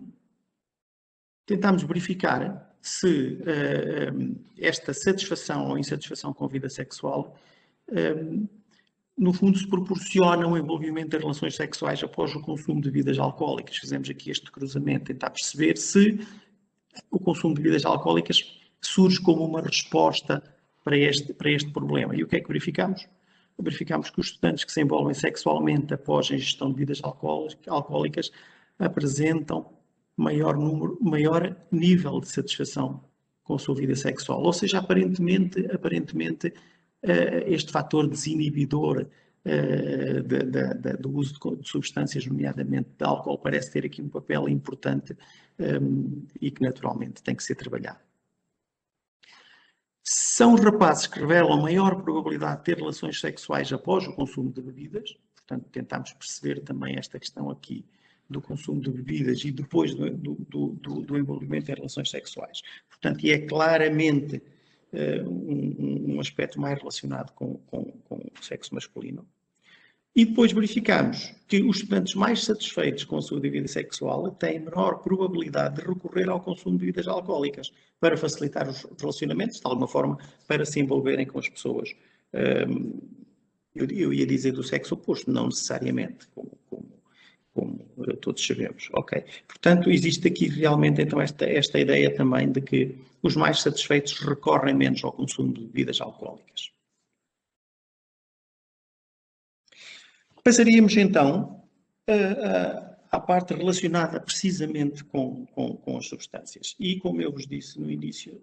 tentámos verificar se esta satisfação ou insatisfação com a vida sexual no fundo, se proporciona um envolvimento de relações sexuais após o consumo de bebidas alcoólicas. Fizemos aqui este cruzamento, tentar perceber se o consumo de bebidas alcoólicas surge como uma resposta para este problema. E o que é que verificamos? Verificamos que os estudantes que se envolvem sexualmente após a ingestão de bebidas alcoólicas apresentam maior nível de satisfação com a sua vida sexual. Ou seja, aparentemente este fator desinibidor do uso de substâncias, nomeadamente de álcool, parece ter aqui um papel importante e que naturalmente tem que ser trabalhado. São os rapazes que revelam maior probabilidade de ter relações sexuais após o consumo de bebidas, portanto tentámos perceber também esta questão aqui do consumo de bebidas e depois do envolvimento em relações sexuais. Portanto, e é claramente um aspecto mais relacionado com o sexo masculino. E depois verificamos que os estudantes mais satisfeitos com a sua vida sexual têm menor probabilidade de recorrer ao consumo de bebidas alcoólicas para facilitar os relacionamentos, de alguma forma, para se envolverem com as pessoas. Eu ia dizer do sexo oposto, não necessariamente, como todos sabemos. Ok. Portanto, existe aqui realmente então esta ideia também de que os mais satisfeitos recorrem menos ao consumo de bebidas alcoólicas. Passaríamos então à parte relacionada precisamente com as substâncias. E como eu vos disse no início,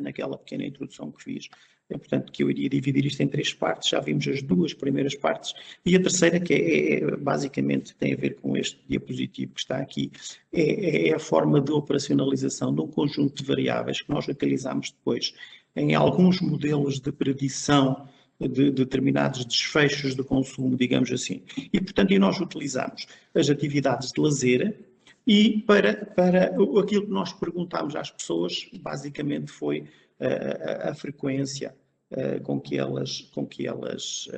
naquela pequena introdução que fiz, portanto, que eu iria dividir isto em 3 partes, já vimos as 2 primeiras partes, e a terceira, que basicamente tem a ver com este diapositivo que está aqui, é a forma de operacionalização de um conjunto de variáveis que nós utilizamos depois em alguns modelos de predição de determinados desfechos de consumo, digamos assim. E, portanto, nós utilizamos as atividades de lazer e para aquilo que nós perguntámos às pessoas, basicamente foi a frequência com que elas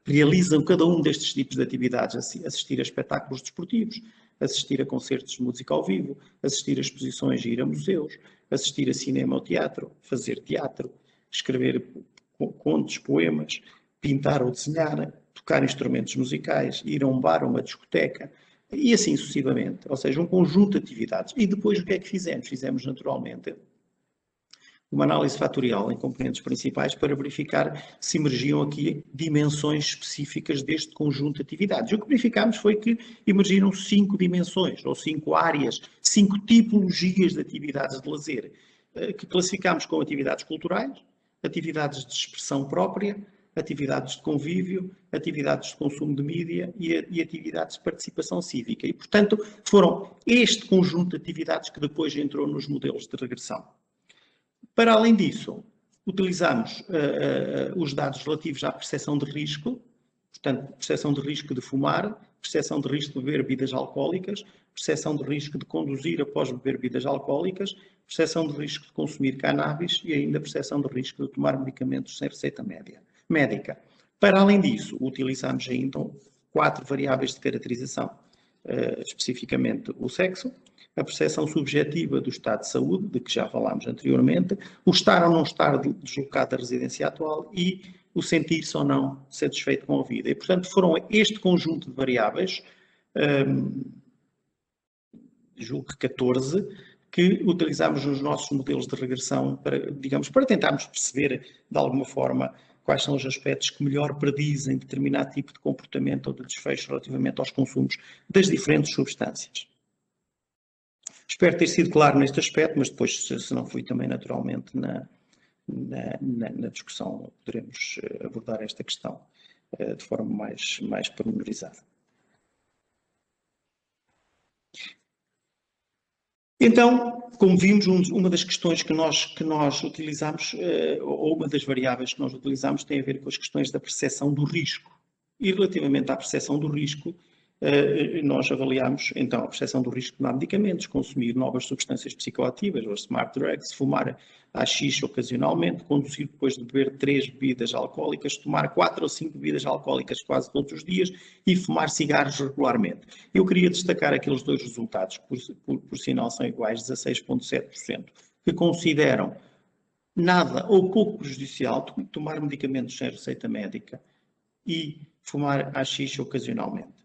realizam cada um destes tipos de atividades, assistir a espetáculos desportivos, assistir a concertos de música ao vivo, assistir a exposições e ir a museus, assistir a cinema ou teatro, fazer teatro, escrever contos, poemas, pintar ou desenhar, tocar instrumentos musicais, ir a um bar ou uma discoteca, e assim sucessivamente. Ou seja, um conjunto de atividades. E depois o que é que fizemos? Fizemos naturalmente uma análise fatorial em componentes principais para verificar se emergiam aqui dimensões específicas deste conjunto de atividades. O que verificámos foi que emergiram 5 dimensões, ou 5 áreas, 5 tipologias de atividades de lazer, que classificámos como atividades culturais, atividades de expressão própria, atividades de convívio, atividades de consumo de mídia e atividades de participação cívica. E, portanto, foram este conjunto de atividades que depois entrou nos modelos de regressão. Para além disso, utilizamos os dados relativos à percepção de risco, portanto, percepção de risco de fumar, percepção de risco de beber bebidas alcoólicas, percepção de risco de conduzir após beber bebidas alcoólicas, percepção de risco de consumir cannabis e ainda percepção de risco de tomar medicamentos sem receita médica. Para além disso, utilizamos ainda 4 variáveis de caracterização, especificamente o sexo, a percepção subjetiva do estado de saúde, de que já falámos anteriormente, o estar ou não estar deslocado da residência atual e o sentir-se ou não satisfeito com a vida. E, portanto, foram este conjunto de variáveis, julgo que 14, que utilizámos nos nossos modelos de regressão para tentarmos perceber, de alguma forma, quais são os aspectos que melhor predizem determinado tipo de comportamento ou de desfecho relativamente aos consumos das diferentes substâncias. Espero ter sido claro neste aspecto, mas depois, se não fui também naturalmente na discussão, poderemos abordar esta questão de forma mais pormenorizada. Então, como vimos, uma das questões que nós utilizamos, ou uma das variáveis que nós utilizamos, tem a ver com as questões da percepção do risco. E relativamente à percepção do risco, nós avaliamos, então, a percepção do risco de tomar medicamentos, consumir novas substâncias psicoativas, ou smart drugs, fumar haxixe ocasionalmente, conduzir depois de beber 3 bebidas alcoólicas, tomar 4 ou 5 bebidas alcoólicas quase todos os dias e fumar cigarros regularmente. Eu queria destacar aqueles 2 resultados, que por sinal são iguais, 16,7%, que consideram nada ou pouco prejudicial tomar medicamentos sem receita médica e fumar haxixe ocasionalmente.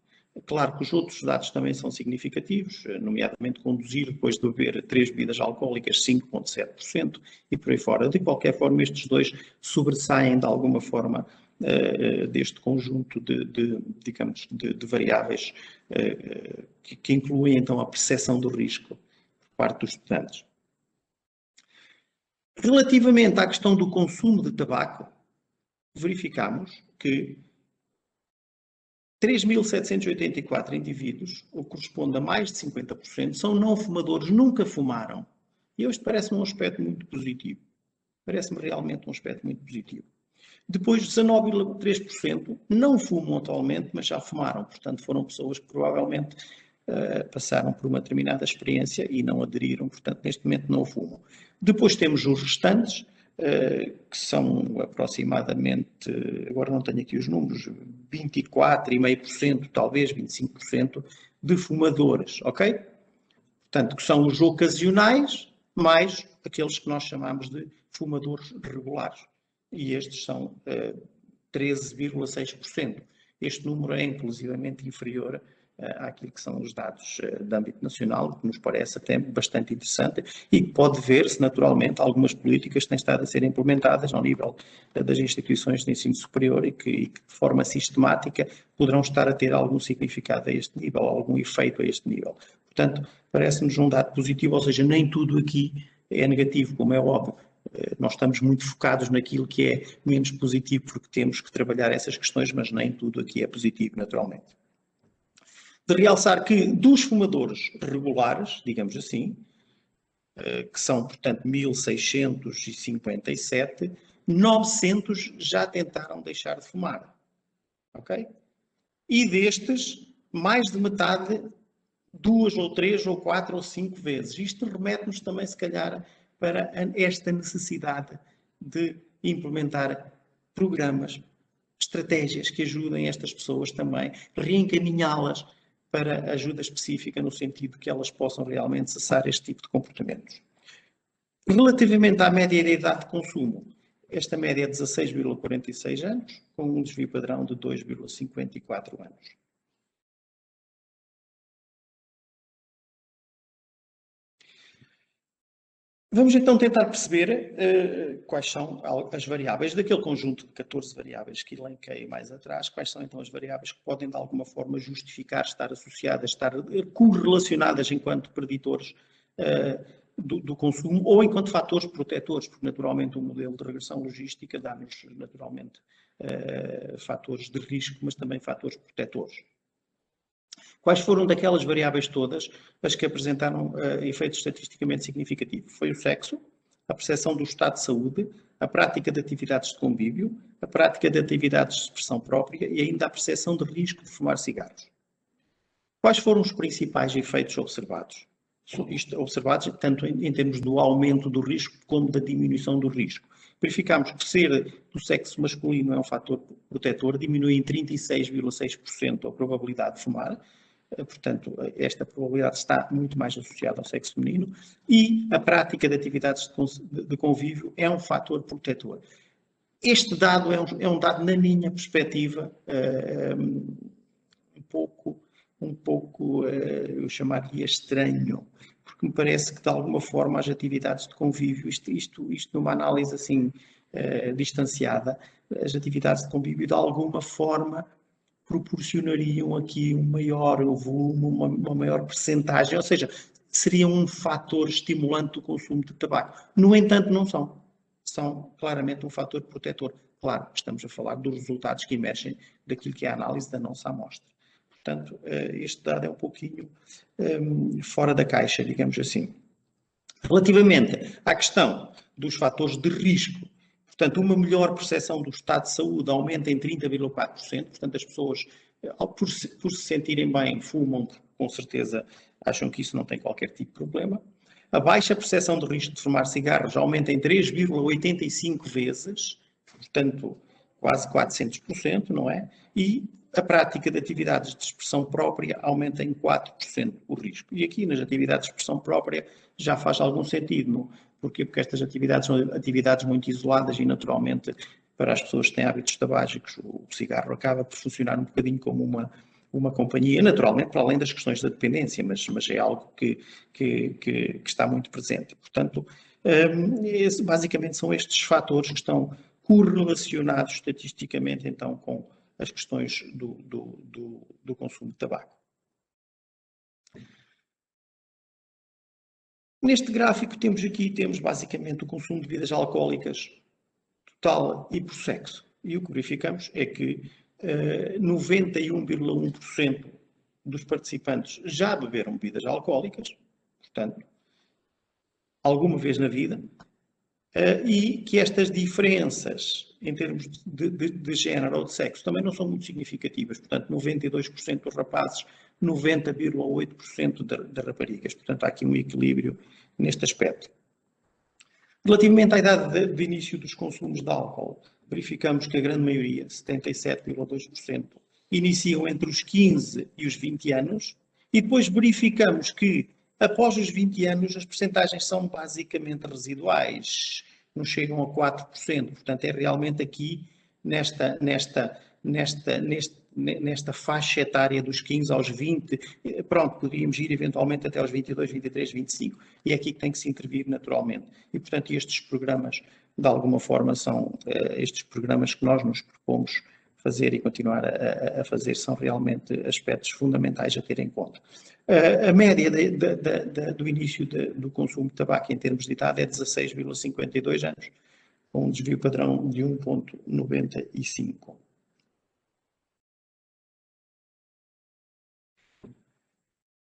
Claro que os outros dados também são significativos, nomeadamente conduzir depois de beber 3 bebidas alcoólicas, 5,7%, e por aí fora. De qualquer forma, estes 2 sobressaem de alguma forma deste conjunto de variáveis que incluem então a percepção do risco por parte dos estudantes. Relativamente à questão do consumo de tabaco, verificamos que 3.784 indivíduos, o que corresponde a mais de 50%, são não fumadores, nunca fumaram. E isto parece-me um aspecto muito positivo. Parece-me realmente um aspecto muito positivo. Depois, 19,3% não fumam atualmente, mas já fumaram. Portanto, foram pessoas que provavelmente passaram por uma determinada experiência e não aderiram. Portanto, neste momento não fumam. Depois temos os restantes, que são aproximadamente, agora não tenho aqui os números, 24,5%, talvez 25% de fumadores, ok? Portanto, que são os ocasionais, mais aqueles que nós chamamos de fumadores regulares. E estes são 13,6%. Este número é inclusivamente inferior àquilo que são os dados de âmbito nacional, que nos parece até bastante interessante e que pode ver-se naturalmente algumas políticas que têm estado a ser implementadas ao nível das instituições de ensino superior e que de forma sistemática poderão estar a ter algum significado a este nível, algum efeito a este nível. Portanto, parece-nos um dado positivo, ou seja, nem tudo aqui é negativo, como é óbvio. Nós estamos muito focados naquilo que é menos positivo porque temos que trabalhar essas questões, mas nem tudo aqui é positivo, naturalmente. De realçar que dos fumadores regulares, digamos assim, que são, portanto, 1.657, 900 já tentaram deixar de fumar, ok? E destes, mais de metade, 2 ou 3 ou 4 ou 5 vezes. Isto remete-nos também, se calhar, para esta necessidade de implementar programas, estratégias que ajudem estas pessoas também, reencaminhá-las para ajuda específica no sentido que elas possam realmente cessar este tipo de comportamentos. Relativamente à média de idade de consumo, esta média é 16,46 anos, com um desvio padrão de 2,54 anos. Vamos então tentar perceber quais são as variáveis daquele conjunto de 14 variáveis que elenquei mais atrás, quais são então as variáveis que podem de alguma forma justificar estar associadas, estar correlacionadas enquanto preditores do consumo ou enquanto fatores protetores, porque naturalmente o modelo de regressão logística dá-nos naturalmente fatores de risco, mas também fatores protetores. Quais foram daquelas variáveis todas as que apresentaram efeitos estatisticamente significativos? Foi o sexo, a percepção do estado de saúde, a prática de atividades de convívio, a prática de atividades de expressão própria e ainda a percepção de risco de fumar cigarros. Quais foram os principais efeitos observados? Observados tanto em termos do aumento do risco como da diminuição do risco. Verificamos que ser do sexo masculino é um fator protetor, diminui em 36,6% a probabilidade de fumar. Portanto, esta probabilidade está muito mais associada ao sexo feminino e a prática de atividades de convívio é um fator protetor. Este dado é um dado, na minha perspectiva, um pouco eu chamaria estranho, porque me parece que de alguma forma as atividades de convívio, isto numa análise assim distanciada, as atividades de convívio de alguma forma proporcionariam aqui um maior volume, uma maior percentagem, ou seja, seria um fator estimulante do consumo de tabaco. No entanto, não são. São claramente um fator protetor. Claro, estamos a falar dos resultados que emergem daquilo que é a análise da nossa amostra. Portanto, este dado é um pouquinho fora da caixa, digamos assim. Relativamente à questão dos fatores de risco, portanto, uma melhor percepção do estado de saúde aumenta em 30,4%. Portanto, as pessoas, por se sentirem bem, fumam, com certeza acham que isso não tem qualquer tipo de problema. A baixa percepção do risco de fumar cigarros aumenta em 3,85 vezes, portanto, quase 400%, não é? E a prática de atividades de expressão própria aumenta em 4% o risco. E aqui, nas atividades de expressão própria, já faz algum sentido, não? Porquê? Porque estas atividades são atividades muito isoladas e, naturalmente, para as pessoas que têm hábitos tabágicos, o cigarro acaba por funcionar um bocadinho como uma companhia, naturalmente, para além das questões da dependência, mas é algo que está muito presente. Portanto, basicamente são estes fatores que estão correlacionados estatisticamente, então, com as questões do consumo de tabaco. Neste gráfico temos basicamente o consumo de bebidas alcoólicas total e por sexo. E o que verificamos é que 91,1% dos participantes já beberam bebidas alcoólicas, portanto, alguma vez na vida, e que estas diferenças em termos de género ou de sexo também não são muito significativas. Portanto, 92% dos rapazes, 90,8% das raparigas. Portanto, há aqui um equilíbrio neste aspecto. Relativamente à idade de início dos consumos de álcool, verificamos que a grande maioria, 77,2%, iniciam entre os 15 e os 20 anos, e depois verificamos que, após os 20 anos, as percentagens são basicamente residuais, não chegam a 4%. Portanto, é realmente aqui, nesta faixa etária dos 15 aos 20, pronto, poderíamos ir eventualmente até aos 22, 23, 25, e é aqui que tem que se intervir naturalmente. E, portanto, estes programas, de alguma forma, são estes programas que nós nos propomos fazer e continuar a fazer, são realmente aspectos fundamentais a ter em conta. A média do início do consumo de tabaco em termos de idade é 16,52 anos, com um desvio padrão de 1,95.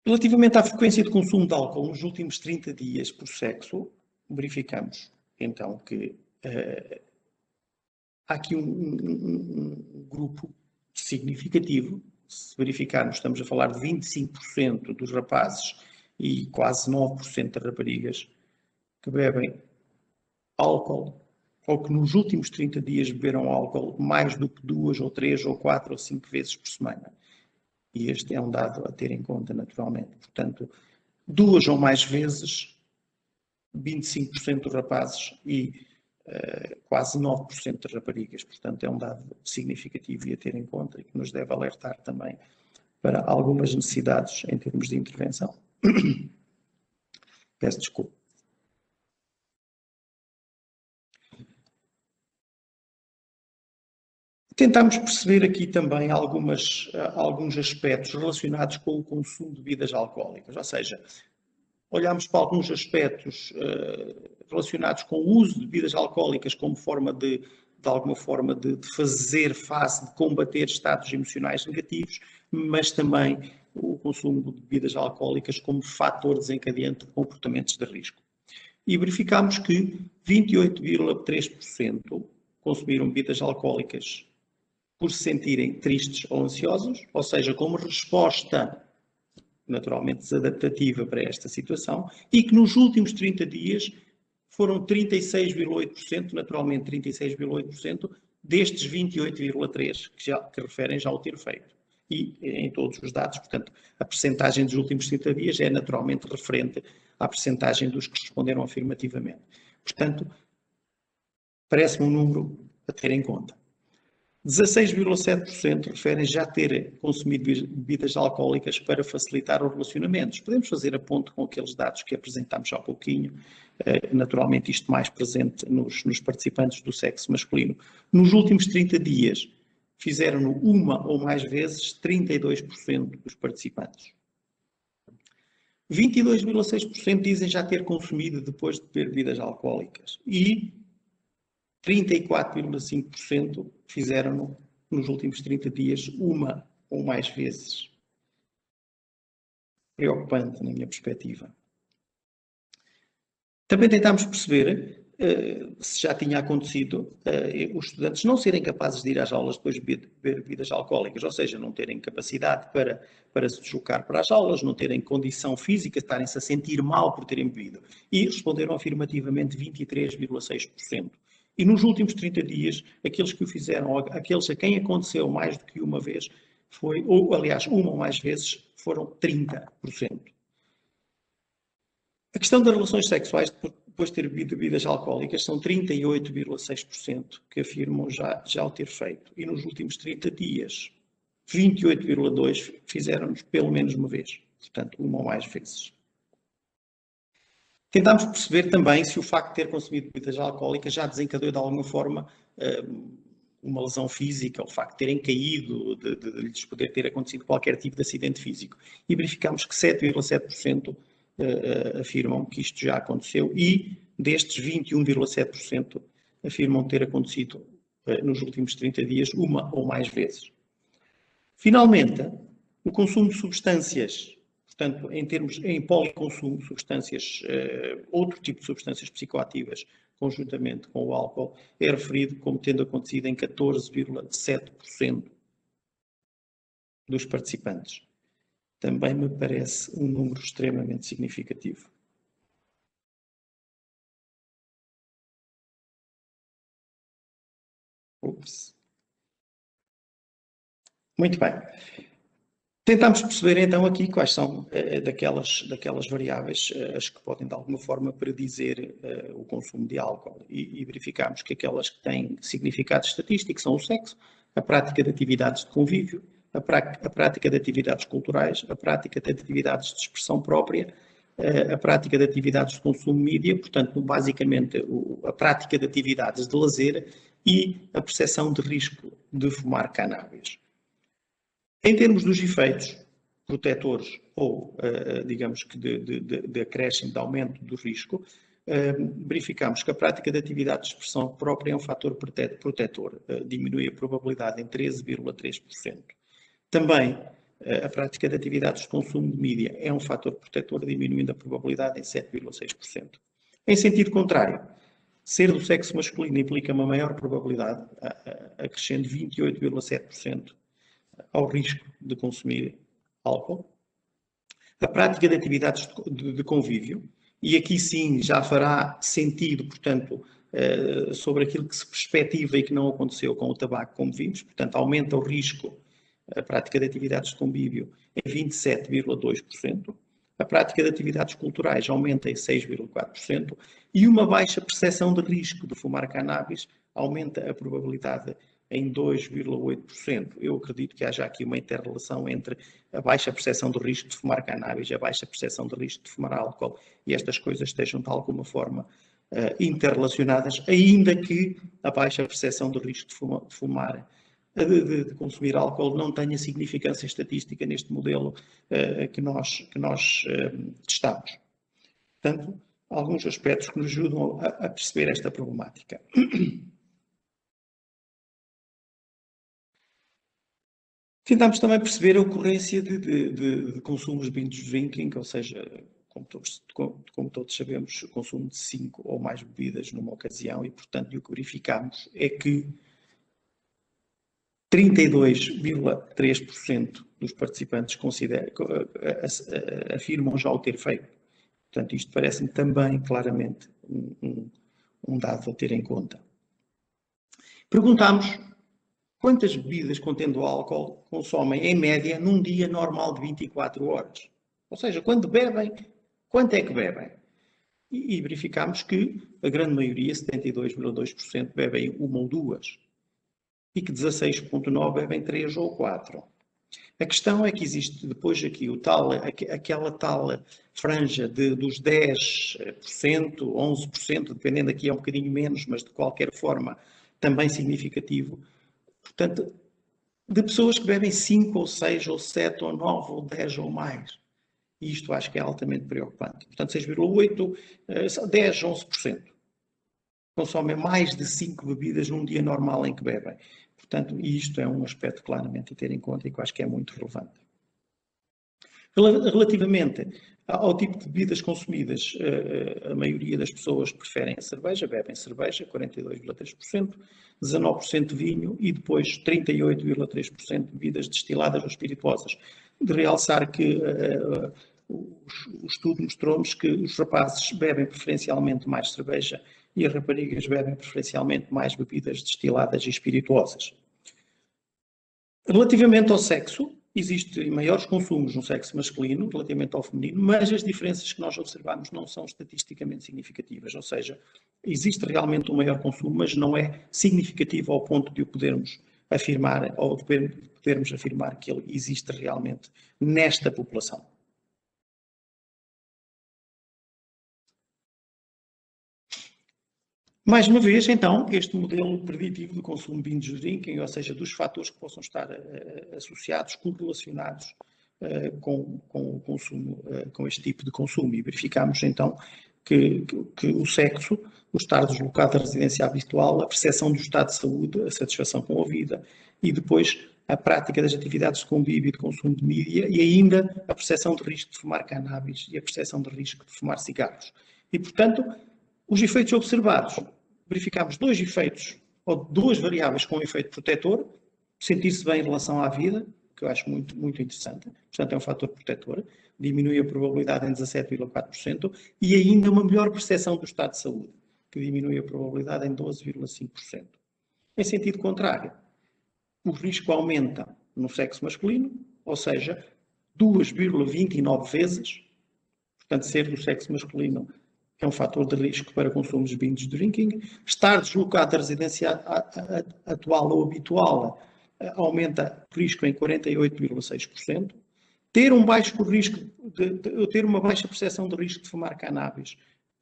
Relativamente à frequência de consumo de álcool nos últimos 30 dias por sexo, verificamos então que há aqui um grupo significativo. Se verificarmos, estamos a falar de 25% dos rapazes e quase 9% das raparigas que bebem álcool, ou que nos últimos 30 dias beberam álcool mais do que 2 ou 3 ou 4 ou 5 vezes por semana. E este é um dado a ter em conta, naturalmente. Portanto, 2 ou mais vezes, 25% dos rapazes e quase 9% das raparigas. Portanto, é um dado significativo e a ter em conta e que nos deve alertar também para algumas necessidades em termos de intervenção. Peço desculpa. Tentamos perceber aqui também alguns aspectos relacionados com o consumo de bebidas alcoólicas, ou seja, olhamos para alguns aspectos relacionados com o uso de bebidas alcoólicas como forma de alguma forma de fazer face, de combater estados emocionais negativos, mas também o consumo de bebidas alcoólicas como fator desencadeante de comportamentos de risco. E verificamos que 28,3% consumiram bebidas alcoólicas por se sentirem tristes ou ansiosos, ou seja, como resposta naturalmente desadaptativa para esta situação, e que nos últimos 30 dias foram 36,8%, naturalmente 36,8%, destes 28,3% que referem já ao ter feito. E em todos os dados, portanto, a percentagem dos últimos 30 dias é naturalmente referente à percentagem dos que responderam afirmativamente. Portanto, parece-me um número a ter em conta. 16,7% referem já ter consumido bebidas alcoólicas para facilitar os relacionamentos. Podemos fazer a ponte com aqueles dados que apresentámos há pouquinho, naturalmente isto mais presente nos participantes do sexo masculino. Nos últimos 30 dias, fizeram-no uma ou mais vezes 32% dos participantes. 22,6% dizem já ter consumido depois de beber bebidas alcoólicas e 34,5% fizeram nos últimos 30 dias uma ou mais vezes. Preocupante, na minha perspectiva. Também tentámos perceber se já tinha acontecido os estudantes não serem capazes de ir às aulas depois de beber bebidas alcoólicas, ou seja, não terem capacidade para se deslocar para as aulas, não terem condição física, estarem-se a sentir mal por terem bebido. E responderam afirmativamente 23,6%. E nos últimos 30 dias, aqueles que o fizeram, aqueles a quem aconteceu mais do que uma vez, ou aliás, uma ou mais vezes, foram 30%. A questão das relações sexuais depois de ter bebido bebidas alcoólicas são 38,6% que afirmam já o ter feito. E nos últimos 30 dias, 28,2% fizeram-nos pelo menos uma vez. Portanto, uma ou mais vezes. Tentámos perceber também se o facto de ter consumido bebidas alcoólicas já desencadeou de alguma forma uma lesão física, o facto de terem caído, de lhes poder ter acontecido qualquer tipo de acidente físico. E verificámos que 7,7% afirmam que isto já aconteceu e destes 21,7% afirmam ter acontecido nos últimos 30 dias uma ou mais vezes. Finalmente, o consumo de substâncias, portanto, em policonsumo, substâncias, outro tipo de substâncias psicoativas, conjuntamente com o álcool, é referido como tendo acontecido em 14,7% dos participantes. Também me parece um número extremamente significativo. Ups. Muito bem. Tentamos perceber então aqui quais são daquelas variáveis as que podem de alguma forma predizer o consumo de álcool e verificamos que aquelas que têm significado estatístico são o sexo, a prática de atividades de convívio, a prática de atividades culturais, a prática de atividades de expressão própria, a prática de atividades de consumo mídia, portanto, basicamente a prática de atividades de lazer e a percepção de risco de fumar cannabis. Em termos dos efeitos protetores ou, digamos que de acréscimo, de aumento do risco, verificamos que a prática de atividades de expressão própria é um fator protetor, diminui a probabilidade em 13,3%. Também a prática de atividades de consumo de mídia é um fator protetor, diminuindo a probabilidade em 7,6%. Em sentido contrário, ser do sexo masculino implica uma maior probabilidade, acrescendo 28,7%. Ao risco de consumir álcool. A prática de atividades de convívio, e aqui sim já fará sentido, portanto, sobre aquilo que se perspectiva e que não aconteceu com o tabaco, como vimos, portanto, aumenta o risco, a prática de atividades de convívio em 27,2%, a prática de atividades culturais aumenta em 6,4% e uma baixa percepção de risco de fumar cannabis aumenta a probabilidade em 2,8%. Eu acredito que haja aqui uma inter-relação entre a baixa percepção do risco de fumar cannabis e a baixa percepção do risco de fumar álcool e estas coisas estejam de alguma forma interrelacionadas, ainda que a baixa percepção do risco de consumir álcool não tenha significância estatística neste modelo que nós testamos. Portanto, alguns aspectos que nos ajudam a perceber esta problemática. Tentamos também perceber a ocorrência de consumos de binge drinking, ou seja, como todos sabemos, o consumo de 5 ou mais bebidas numa ocasião e, portanto, o que verificamos é que 32,3% dos participantes afirmam já o ter feito. Portanto, isto parece-me também claramente um dado a ter em conta. Perguntámos quantas bebidas contendo álcool consomem, em média, num dia normal de 24 horas. Ou seja, quando bebem, quanto é que bebem? E verificamos que a grande maioria, 72,2%, bebem uma ou duas. E que 16,9% bebem 3 ou 4. A questão é que existe depois aqui aquela tal franja dos 10%, 11%, dependendo aqui é um bocadinho menos, mas de qualquer forma também significativo. Portanto, de pessoas que bebem 5 ou 6 ou 7 ou 9 ou 10 ou mais. E isto acho que é altamente preocupante. Portanto, 6,8%, 10, 11%. Consomem mais de 5 bebidas num dia normal em que bebem. Portanto, isto é um aspecto claramente a ter em conta e que eu acho que é muito relevante. Relativamente ao tipo de bebidas consumidas, a maioria das pessoas preferem a cerveja, bebem cerveja, 42,3%, 19% vinho e depois 38,3% de bebidas destiladas ou espirituosas. De realçar que o estudo mostrou-nos que os rapazes bebem preferencialmente mais cerveja e as raparigas bebem preferencialmente mais bebidas destiladas e espirituosas. Relativamente ao sexo, existem maiores consumos no sexo masculino relativamente ao feminino, mas as diferenças que nós observamos não são estatisticamente significativas, ou seja, existe realmente um maior consumo, mas não é significativo ao ponto de o podermos afirmar, ou de podermos afirmar que ele existe realmente nesta população. Mais uma vez, então, este modelo preditivo do consumo de binge drinking, ou seja, dos fatores que possam estar associados, correlacionados com o consumo, com este tipo de consumo. E verificamos, então, que o sexo, o estar deslocado da residência habitual, a percepção do estado de saúde, a satisfação com a vida e depois a prática das atividades de convívio e de consumo de mídia e ainda a percepção de risco de fumar cannabis e a percepção de risco de fumar cigarros. E, portanto, os efeitos observados, verificámos dois efeitos, ou duas variáveis com efeito protetor, sentir-se bem em relação à vida, que eu acho muito, muito interessante, portanto é um fator protetor, diminui a probabilidade em 17,4% e ainda uma melhor percepção do estado de saúde, que diminui a probabilidade em 12,5%. Em sentido contrário, o risco aumenta no sexo masculino, ou seja, 2,29 vezes. Portanto, ser do sexo masculino é um fator de risco para consumos de binge drinking. Estar deslocado da residência atual ou habitual aumenta o risco em 48,6%. Ter um baixo risco ter uma baixa percepção de risco de fumar cannabis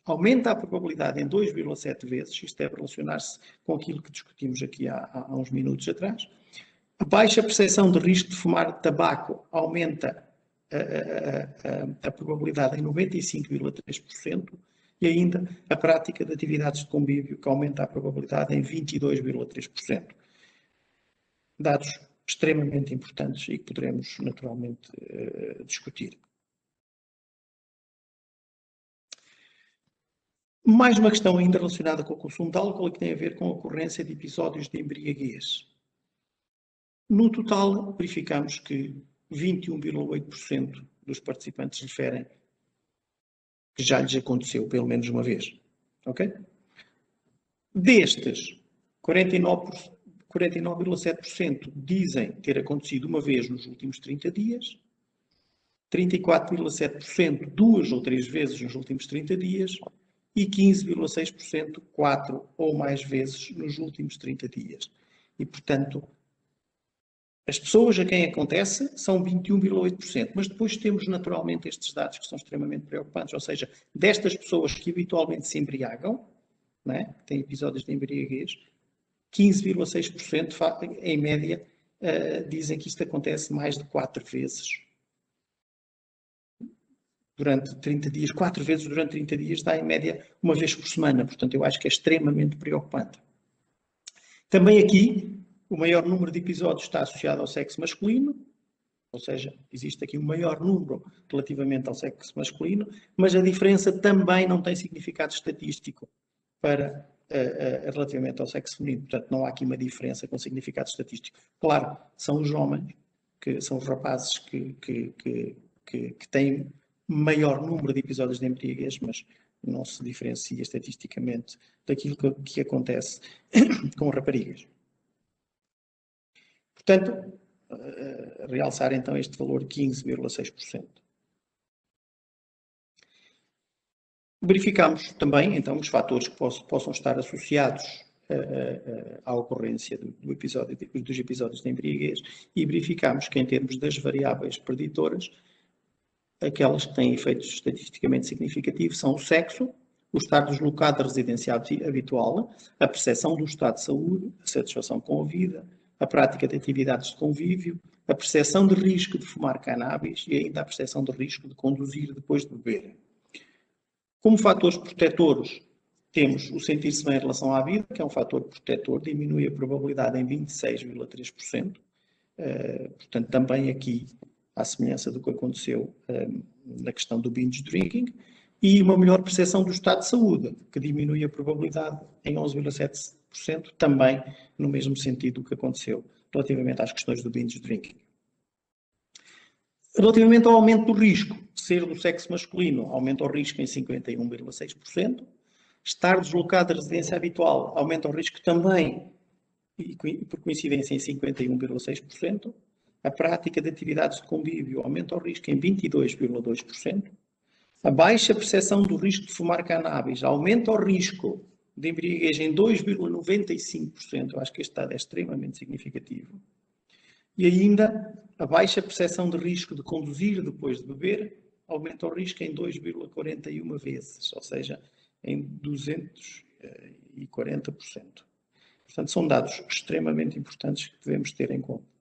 aumenta a probabilidade em 2,7 vezes. Isto deve relacionar-se com aquilo que discutimos aqui há uns minutos atrás. A baixa percepção de risco de fumar tabaco aumenta a probabilidade em 95,3%. E ainda a prática de atividades de convívio, que aumenta a probabilidade em 22,3%. Dados extremamente importantes e que poderemos naturalmente discutir. Mais uma questão ainda relacionada com o consumo de álcool, que tem a ver com a ocorrência de episódios de embriaguez. No total, verificamos que 21,8% dos participantes referem que já lhes aconteceu pelo menos uma vez. Ok? Destes, 49,7% dizem ter acontecido uma vez nos últimos 30 dias, 34,7% 2 ou 3 vezes nos últimos 30 dias e 15,6% 4 ou mais vezes nos últimos 30 dias. E, portanto, as pessoas a quem acontece são 21,8%, mas depois temos naturalmente estes dados que são extremamente preocupantes, ou seja, destas pessoas que habitualmente se embriagam, não é? Têm episódios de embriaguez, 15,6% em média dizem que isto acontece mais de 4 vezes durante 30 dias. 4 vezes durante 30 dias dá em média uma vez por semana, portanto eu acho que é extremamente preocupante. Também aqui, o maior número de episódios está associado ao sexo masculino, ou seja, existe aqui um maior número relativamente ao sexo masculino, mas a diferença também não tem significado estatístico para relativamente ao sexo feminino. Portanto, não há aqui uma diferença com significado estatístico. Claro, são os homens, que são os rapazes que têm maior número de episódios de embriaguez, mas não se diferencia estatisticamente daquilo que acontece com raparigas. Portanto, realçar então este valor 15,6%. Verificamos também, então, os fatores que possam estar associados à ocorrência dos episódios de embriaguez e verificamos que, em termos das variáveis preditoras, aquelas que têm efeitos estatisticamente significativos são o sexo, o estar deslocado da residência habitual, a percepção do estado de saúde, a satisfação com a vida, a prática de atividades de convívio, a percepção de risco de fumar cannabis e ainda a percepção de risco de conduzir depois de beber. Como fatores protetores, temos o sentir-se bem em relação à vida, que é um fator protetor, diminui a probabilidade em 26,3%. Portanto, também aqui, à semelhança do que aconteceu na questão do binge drinking, e uma melhor percepção do estado de saúde, que diminui a probabilidade em 11,7%, também no mesmo sentido do que aconteceu relativamente às questões do binge drinking. Relativamente ao aumento do risco, ser do sexo masculino aumenta o risco em 51,6%, estar deslocado da residência habitual aumenta o risco também, e por coincidência, em 51,6%, a prática de atividades de convívio aumenta o risco em 22,2%, a baixa percepção do risco de fumar cannabis aumenta o risco de embriaguez em 2,95%, eu acho que este dado é extremamente significativo. E ainda, a baixa percepção de risco de conduzir depois de beber aumenta o risco em 2,41 vezes, ou seja, em 240%. Portanto, são dados extremamente importantes que devemos ter em conta.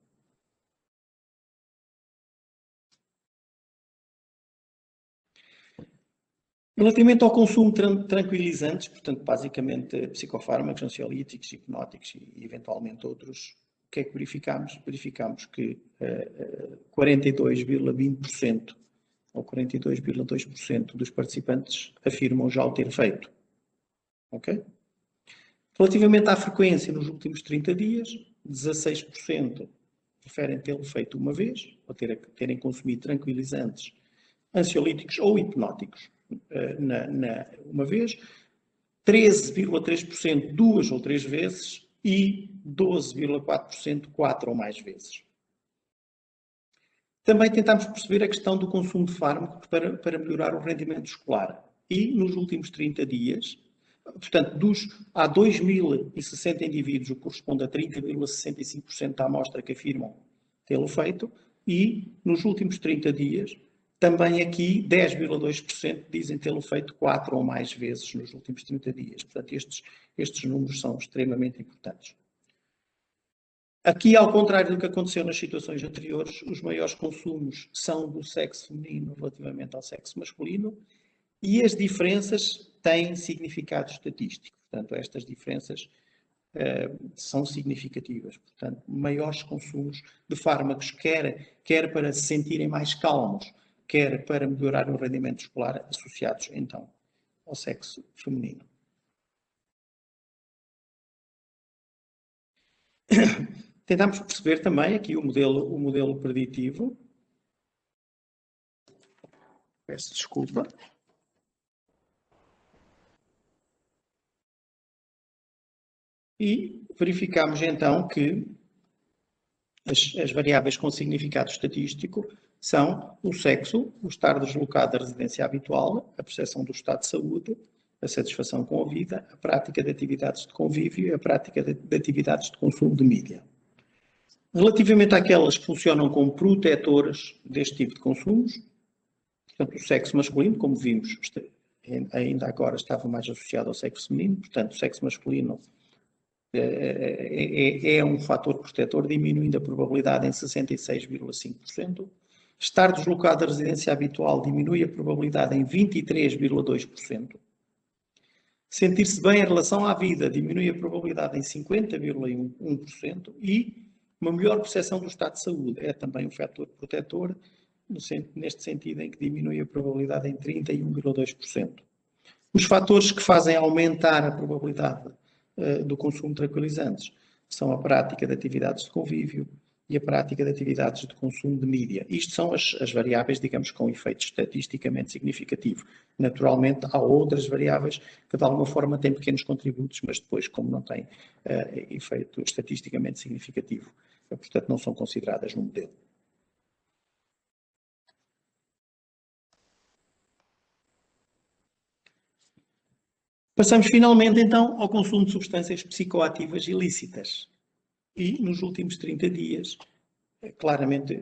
Relativamente ao consumo de tranquilizantes, portanto, basicamente psicofármacos, ansiolíticos, hipnóticos e eventualmente outros, o que é que verificamos? Verificamos que 42,20% ou 42,2% dos participantes afirmam já o ter feito. Ok? Relativamente à frequência nos últimos 30 dias, 16% preferem tê-lo feito uma vez, ou terem consumido tranquilizantes, ansiolíticos ou hipnóticos uma vez, 13,3% 2 ou 3 vezes e 12,4% 4 ou mais vezes. Também tentámos perceber a questão do consumo de fármacos para melhorar o rendimento escolar. E nos últimos 30 dias, portanto, há 2.060 indivíduos, o que corresponde a 30,65% da amostra que afirmam tê-lo feito, e nos últimos 30 dias, também aqui 10,2% dizem tê-lo feito 4 ou mais vezes nos últimos 30 dias. Portanto, estes números são extremamente importantes. Aqui, ao contrário do que aconteceu nas situações anteriores, os maiores consumos são do sexo feminino relativamente ao sexo masculino e as diferenças têm significado estatístico. Portanto, estas diferenças são significativas. Portanto, maiores consumos de fármacos, quer para se sentirem mais calmos, quer para melhorar o rendimento escolar, associados, então, ao sexo feminino. Tentámos perceber também aqui o modelo preditivo. Peço desculpa. E verificámos então que as variáveis com significado estatístico são o sexo, o estar deslocado da residência habitual, a percepção do estado de saúde, a satisfação com a vida, a prática de atividades de convívio e a prática de atividades de consumo de mídia. Relativamente àquelas que funcionam como protetoras deste tipo de consumos, portanto, o sexo masculino, como vimos, ainda agora estava mais associado ao sexo feminino, portanto, o sexo masculino é um fator protetor, diminuindo a probabilidade em 66,5%. Estar deslocado da residência habitual diminui a probabilidade em 23,2%. Sentir-se bem em relação à vida diminui a probabilidade em 50,1%. E uma melhor percepção do estado de saúde é também um fator protetor, neste sentido em que diminui a probabilidade em 31,2%. Os fatores que fazem aumentar a probabilidade do consumo de tranquilizantes são a prática de atividades de convívio e a prática de atividades de consumo de mídia. Isto são as variáveis, digamos, com efeito estatisticamente significativo. Naturalmente, há outras variáveis que de alguma forma têm pequenos contributos, mas depois, como não têm efeito estatisticamente significativo, portanto, não são consideradas no modelo. Passamos finalmente, então, ao consumo de substâncias psicoativas ilícitas. E nos últimos 30 dias, claramente,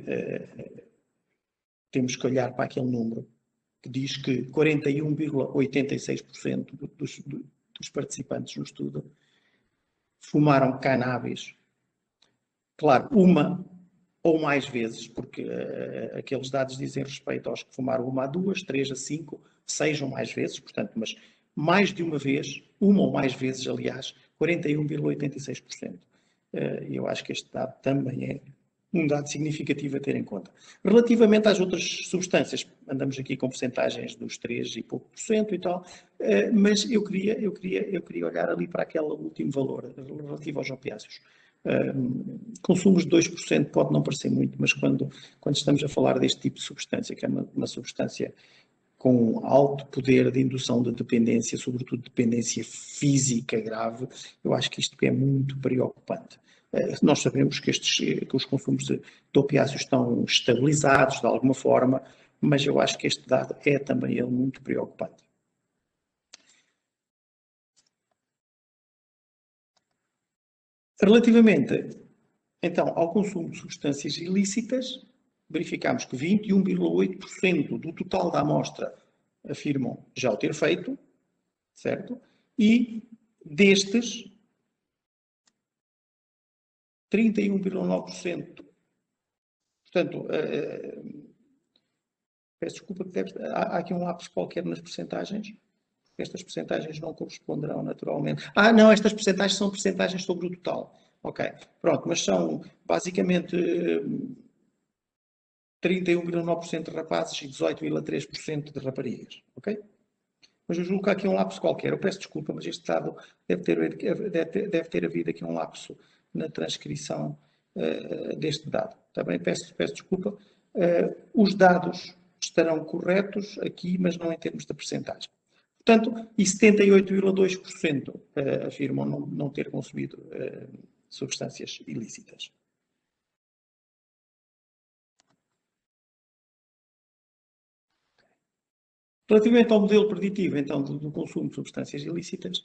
temos que olhar para aquele número que diz que 41,86% dos participantes no estudo fumaram cannabis. Claro, uma ou mais vezes, porque aqueles dados dizem respeito aos que fumaram 1 a 2, 3 a 5, 6 ou mais vezes, portanto, mas mais de uma vez, uma ou mais vezes, aliás, 41,86%. Eu acho que este dado também é um dado significativo a ter em conta. Relativamente às outras substâncias, andamos aqui com percentagens dos 3 e pouco por cento e tal, mas eu queria olhar ali para aquele último valor relativo aos opiáceos. Consumos de 2% pode não parecer muito, mas quando estamos a falar deste tipo de substância, que é uma substância com alto poder de indução de dependência, sobretudo dependência física grave, eu acho que isto é muito preocupante. Nós sabemos que os consumos de opiáceos estão estabilizados de alguma forma, mas eu acho que este dado é também ele muito preocupante. Relativamente, então, ao consumo de substâncias ilícitas, verificamos que 21,8% do total da amostra afirmam já o ter feito, certo? E destes, 31,9%. Portanto, peço desculpa que há aqui um lapso qualquer nas percentagens. Estas percentagens não corresponderão naturalmente. Não, estas percentagens são percentagens sobre o total. Ok, pronto, mas são basicamente 31,9% de rapazes e 18,3% de raparigas, ok? Mas eu julgo que há aqui um lapso qualquer. Eu peço desculpa, mas este dado deve ter havido aqui um lapso na transcrição deste dado. Também peço desculpa. Os dados estarão corretos aqui, mas não em termos de percentagem. Portanto, e 78,2% afirmam não ter consumido substâncias ilícitas. Relativamente ao modelo preditivo, então, do consumo de substâncias ilícitas,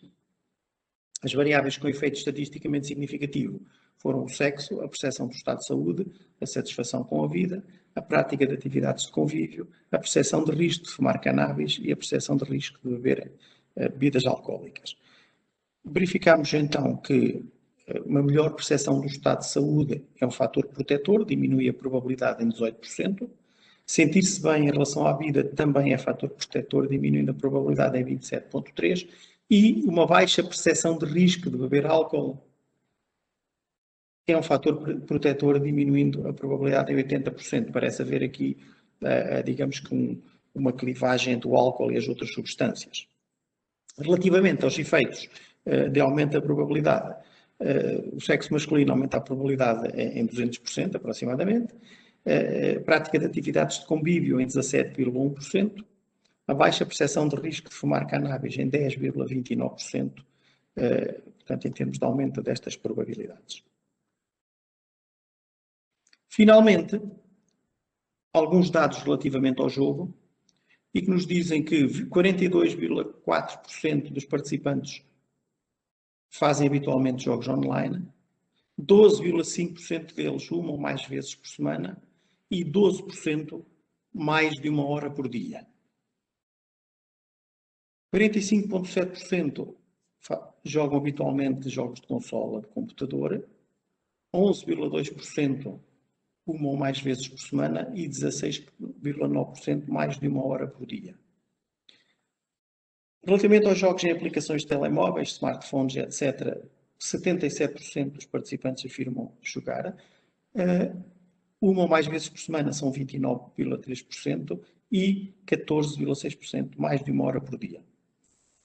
as variáveis com efeito estatisticamente significativo foram o sexo, a percepção do estado de saúde, a satisfação com a vida, a prática de atividades de convívio, a percepção de risco de fumar cannabis e a percepção de risco de beber bebidas alcoólicas. Verificámos então que uma melhor percepção do estado de saúde é um fator protetor, diminui a probabilidade em 18%. Sentir-se bem em relação à vida também é fator protetor, diminuindo a probabilidade em 27,3%. E uma baixa percepção de risco de beber álcool é um fator protetor, diminuindo a probabilidade em 80%. Parece haver aqui, digamos que, uma clivagem entre o álcool e as outras substâncias. Relativamente aos efeitos de aumento da probabilidade, o sexo masculino aumenta a probabilidade em 200%, aproximadamente. Prática de atividades de convívio em 17,1%. A baixa percepção de risco de fumar cannabis em 10,29%, portanto, em termos de aumento destas probabilidades. Finalmente, alguns dados relativamente ao jogo, e que nos dizem que 42,4% dos participantes fazem habitualmente jogos online, 12,5% deles uma ou mais vezes por semana e 12% mais de 1 hora por dia. 45,7% jogam habitualmente jogos de consola de computador, 11,2% uma ou mais vezes por semana e 16,9% mais de 1 hora por dia. Relativamente aos jogos em aplicações de telemóveis, smartphones, etc., 77% dos participantes afirmam jogar. Uma ou mais vezes por semana são 29,3% e 14,6% mais de 1 hora por dia.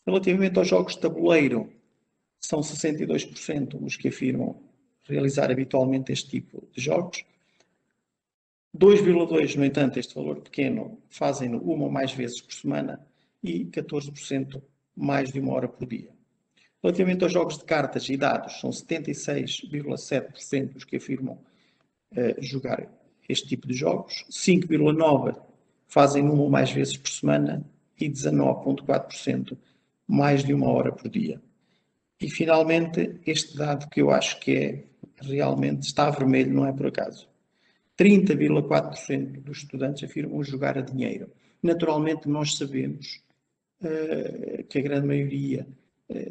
Relativamente aos jogos de tabuleiro, são 62% os que afirmam realizar habitualmente este tipo de jogos. 2,2%, no entanto, este valor pequeno, fazem-no uma ou mais vezes por semana e 14% mais de 1 hora por dia. Relativamente aos jogos de cartas e dados, são 76,7% os que afirmam jogar este tipo de jogos, 5,9% fazem uma ou mais vezes por semana e 19,4% mais de 1 hora por dia. E, finalmente, este dado que eu acho que realmente está vermelho, não é por acaso. 30,4% dos estudantes afirmam jogar a dinheiro. Naturalmente, nós sabemos que a grande maioria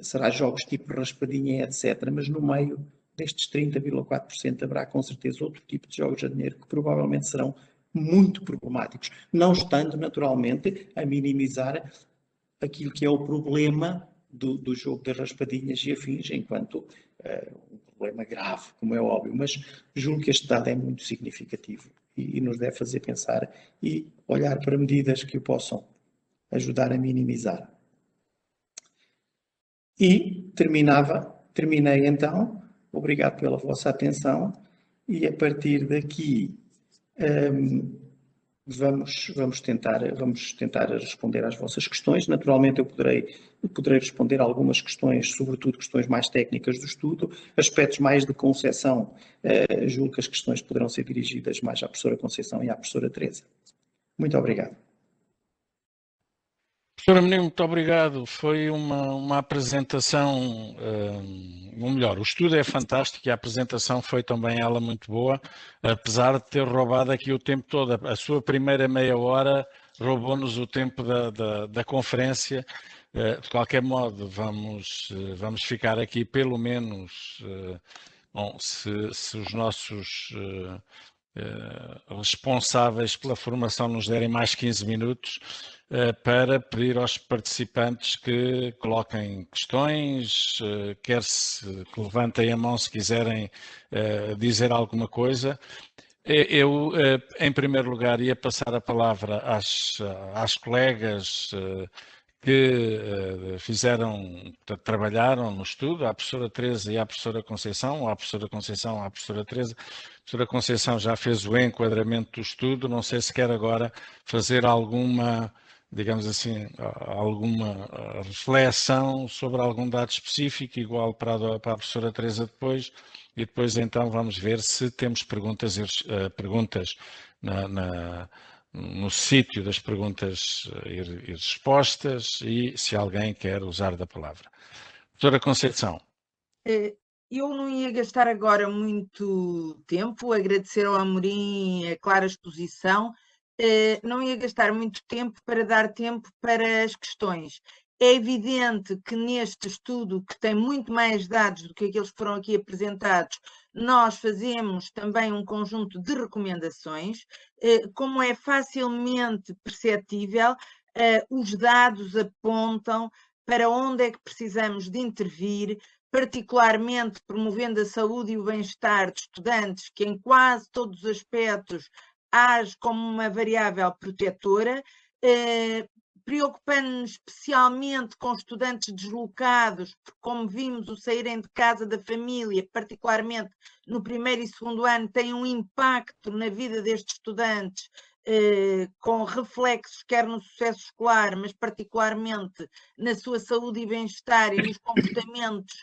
será jogos tipo raspadinha, etc. Mas no meio destes 30,4% haverá com certeza outro tipo de jogos a dinheiro que provavelmente serão muito problemáticos, não estando naturalmente a minimizar aquilo que é o problema do jogo das raspadinhas e afins, enquanto um problema grave, como é óbvio, mas julgo que este dado é muito significativo e nos deve fazer pensar e olhar para medidas que o possam ajudar a minimizar. E terminei então, obrigado pela vossa atenção, e a partir daqui vamos tentar responder às vossas questões. Naturalmente eu poderei responder algumas questões, sobretudo questões mais técnicas do estudo, aspectos mais de concepção, julgo que as questões poderão ser dirigidas mais à professora Conceição e à professora Teresa. Muito obrigado. Professora Menino, muito obrigado. Foi uma apresentação, ou melhor, o estudo é fantástico e a apresentação foi também ela muito boa, apesar de ter roubado aqui o tempo todo. A sua primeira meia hora roubou-nos o tempo da conferência. De qualquer modo, vamos ficar aqui pelo menos, bom, se os nossos responsáveis pela formação nos derem mais 15 minutos, para pedir aos participantes que coloquem questões, que levantem a mão se quiserem dizer alguma coisa. Eu, em primeiro lugar, ia passar a palavra às colegas que trabalharam no estudo, à professora Teresa e à professora Conceição, ou à professora Conceição, à professora Teresa. A professora Conceição já fez o enquadramento do estudo, não sei se quer agora fazer alguma digamos assim, alguma reflexão sobre algum dado específico, igual para a professora Teresa depois, e depois então vamos ver se temos perguntas no sítio das perguntas e respostas e se alguém quer usar da palavra. Professora Conceição. Eu não ia gastar agora muito tempo, agradecer ao Amorim a clara exposição, não ia gastar muito tempo para dar tempo para as questões. É evidente que neste estudo, que tem muito mais dados do que aqueles que foram aqui apresentados, nós fazemos também um conjunto de recomendações. Como é facilmente perceptível, os dados apontam para onde é que precisamos de intervir, particularmente promovendo a saúde e o bem-estar de estudantes, que em quase todos os aspectos age como uma variável protetora, preocupando-nos especialmente com estudantes deslocados, porque, como vimos, o saírem de casa da família, particularmente no primeiro e segundo ano, tem um impacto na vida destes estudantes, com reflexos quer no sucesso escolar, mas particularmente na sua saúde e bem-estar e nos comportamentos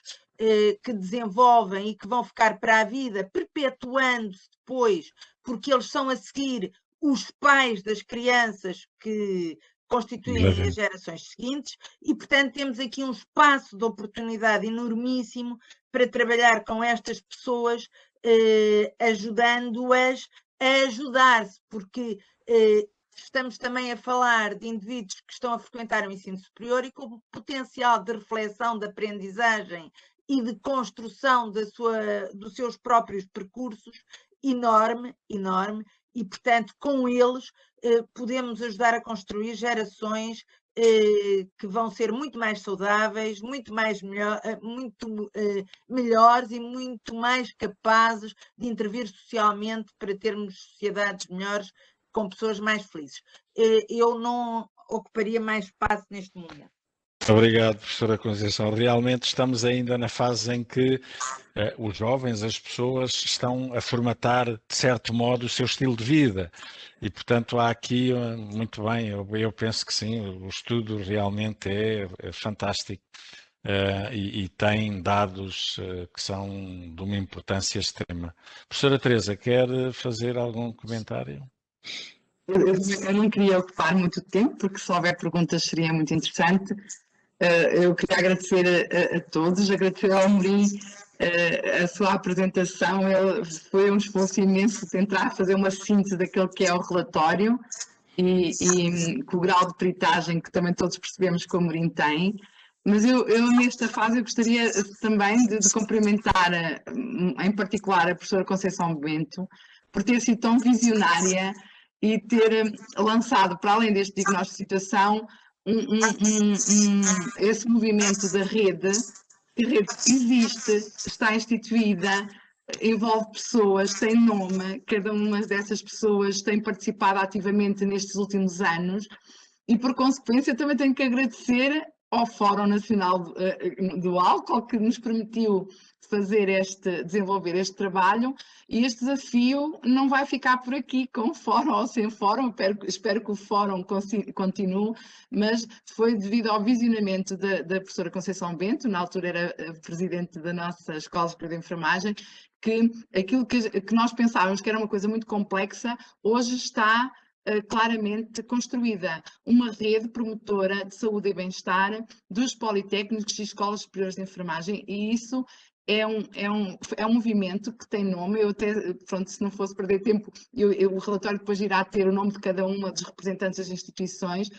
que desenvolvem e que vão ficar para a vida, perpetuando-se depois, porque eles são a seguir os pais das crianças que constituem as gerações seguintes, e portanto temos aqui um espaço de oportunidade enormíssimo para trabalhar com estas pessoas, ajudando-as a ajudar-se, porque estamos também a falar de indivíduos que estão a frequentar o ensino superior e com potencial de reflexão, de aprendizagem e de construção dos seus próprios percursos enorme, enorme, e portanto com eles podemos ajudar a construir gerações que vão ser muito mais saudáveis, muito melhores e muito mais capazes de intervir socialmente para termos sociedades melhores com pessoas mais felizes. Eu não ocuparia mais espaço neste momento. Obrigado, professora Conceição. Realmente estamos ainda na fase em que os jovens, as pessoas, estão a formatar, de certo modo, o seu estilo de vida. E, portanto, há aqui, muito bem, eu penso que sim, o estudo realmente é fantástico e tem dados que são de uma importância extrema. Professora Teresa, quer fazer algum comentário? Eu não queria ocupar muito tempo, porque se houver perguntas seria muito interessante. Eu queria agradecer a todos, agradecer ao Amorim a sua apresentação. Foi um esforço imenso tentar fazer uma síntese daquele que é o relatório e com o grau de peritagem que também todos percebemos que o Amorim tem. Mas eu nesta fase, eu gostaria também de cumprimentar, em particular, a professora Conceição Bento, por ter sido tão visionária e ter lançado, para além deste diagnóstico de situação, esse movimento da rede, que a rede existe, está instituída, envolve pessoas, tem nome, cada uma dessas pessoas tem participado ativamente nestes últimos anos e, por consequência, também tenho que agradecer ao Fórum Nacional do Álcool, que nos permitiu desenvolver este trabalho, e este desafio não vai ficar por aqui, com fórum ou sem fórum. Espero que o fórum continue, mas foi devido ao visionamento da professora Conceição Bento, na altura era presidente da nossa Escola Superior de Enfermagem, que aquilo que nós pensávamos que era uma coisa muito complexa, hoje está claramente construída uma rede promotora de saúde e bem-estar dos politécnicos e escolas superiores de enfermagem, e isso é um movimento que tem nome. Eu até, pronto, se não fosse perder tempo, o relatório depois irá ter o nome de cada uma dos representantes das instituições.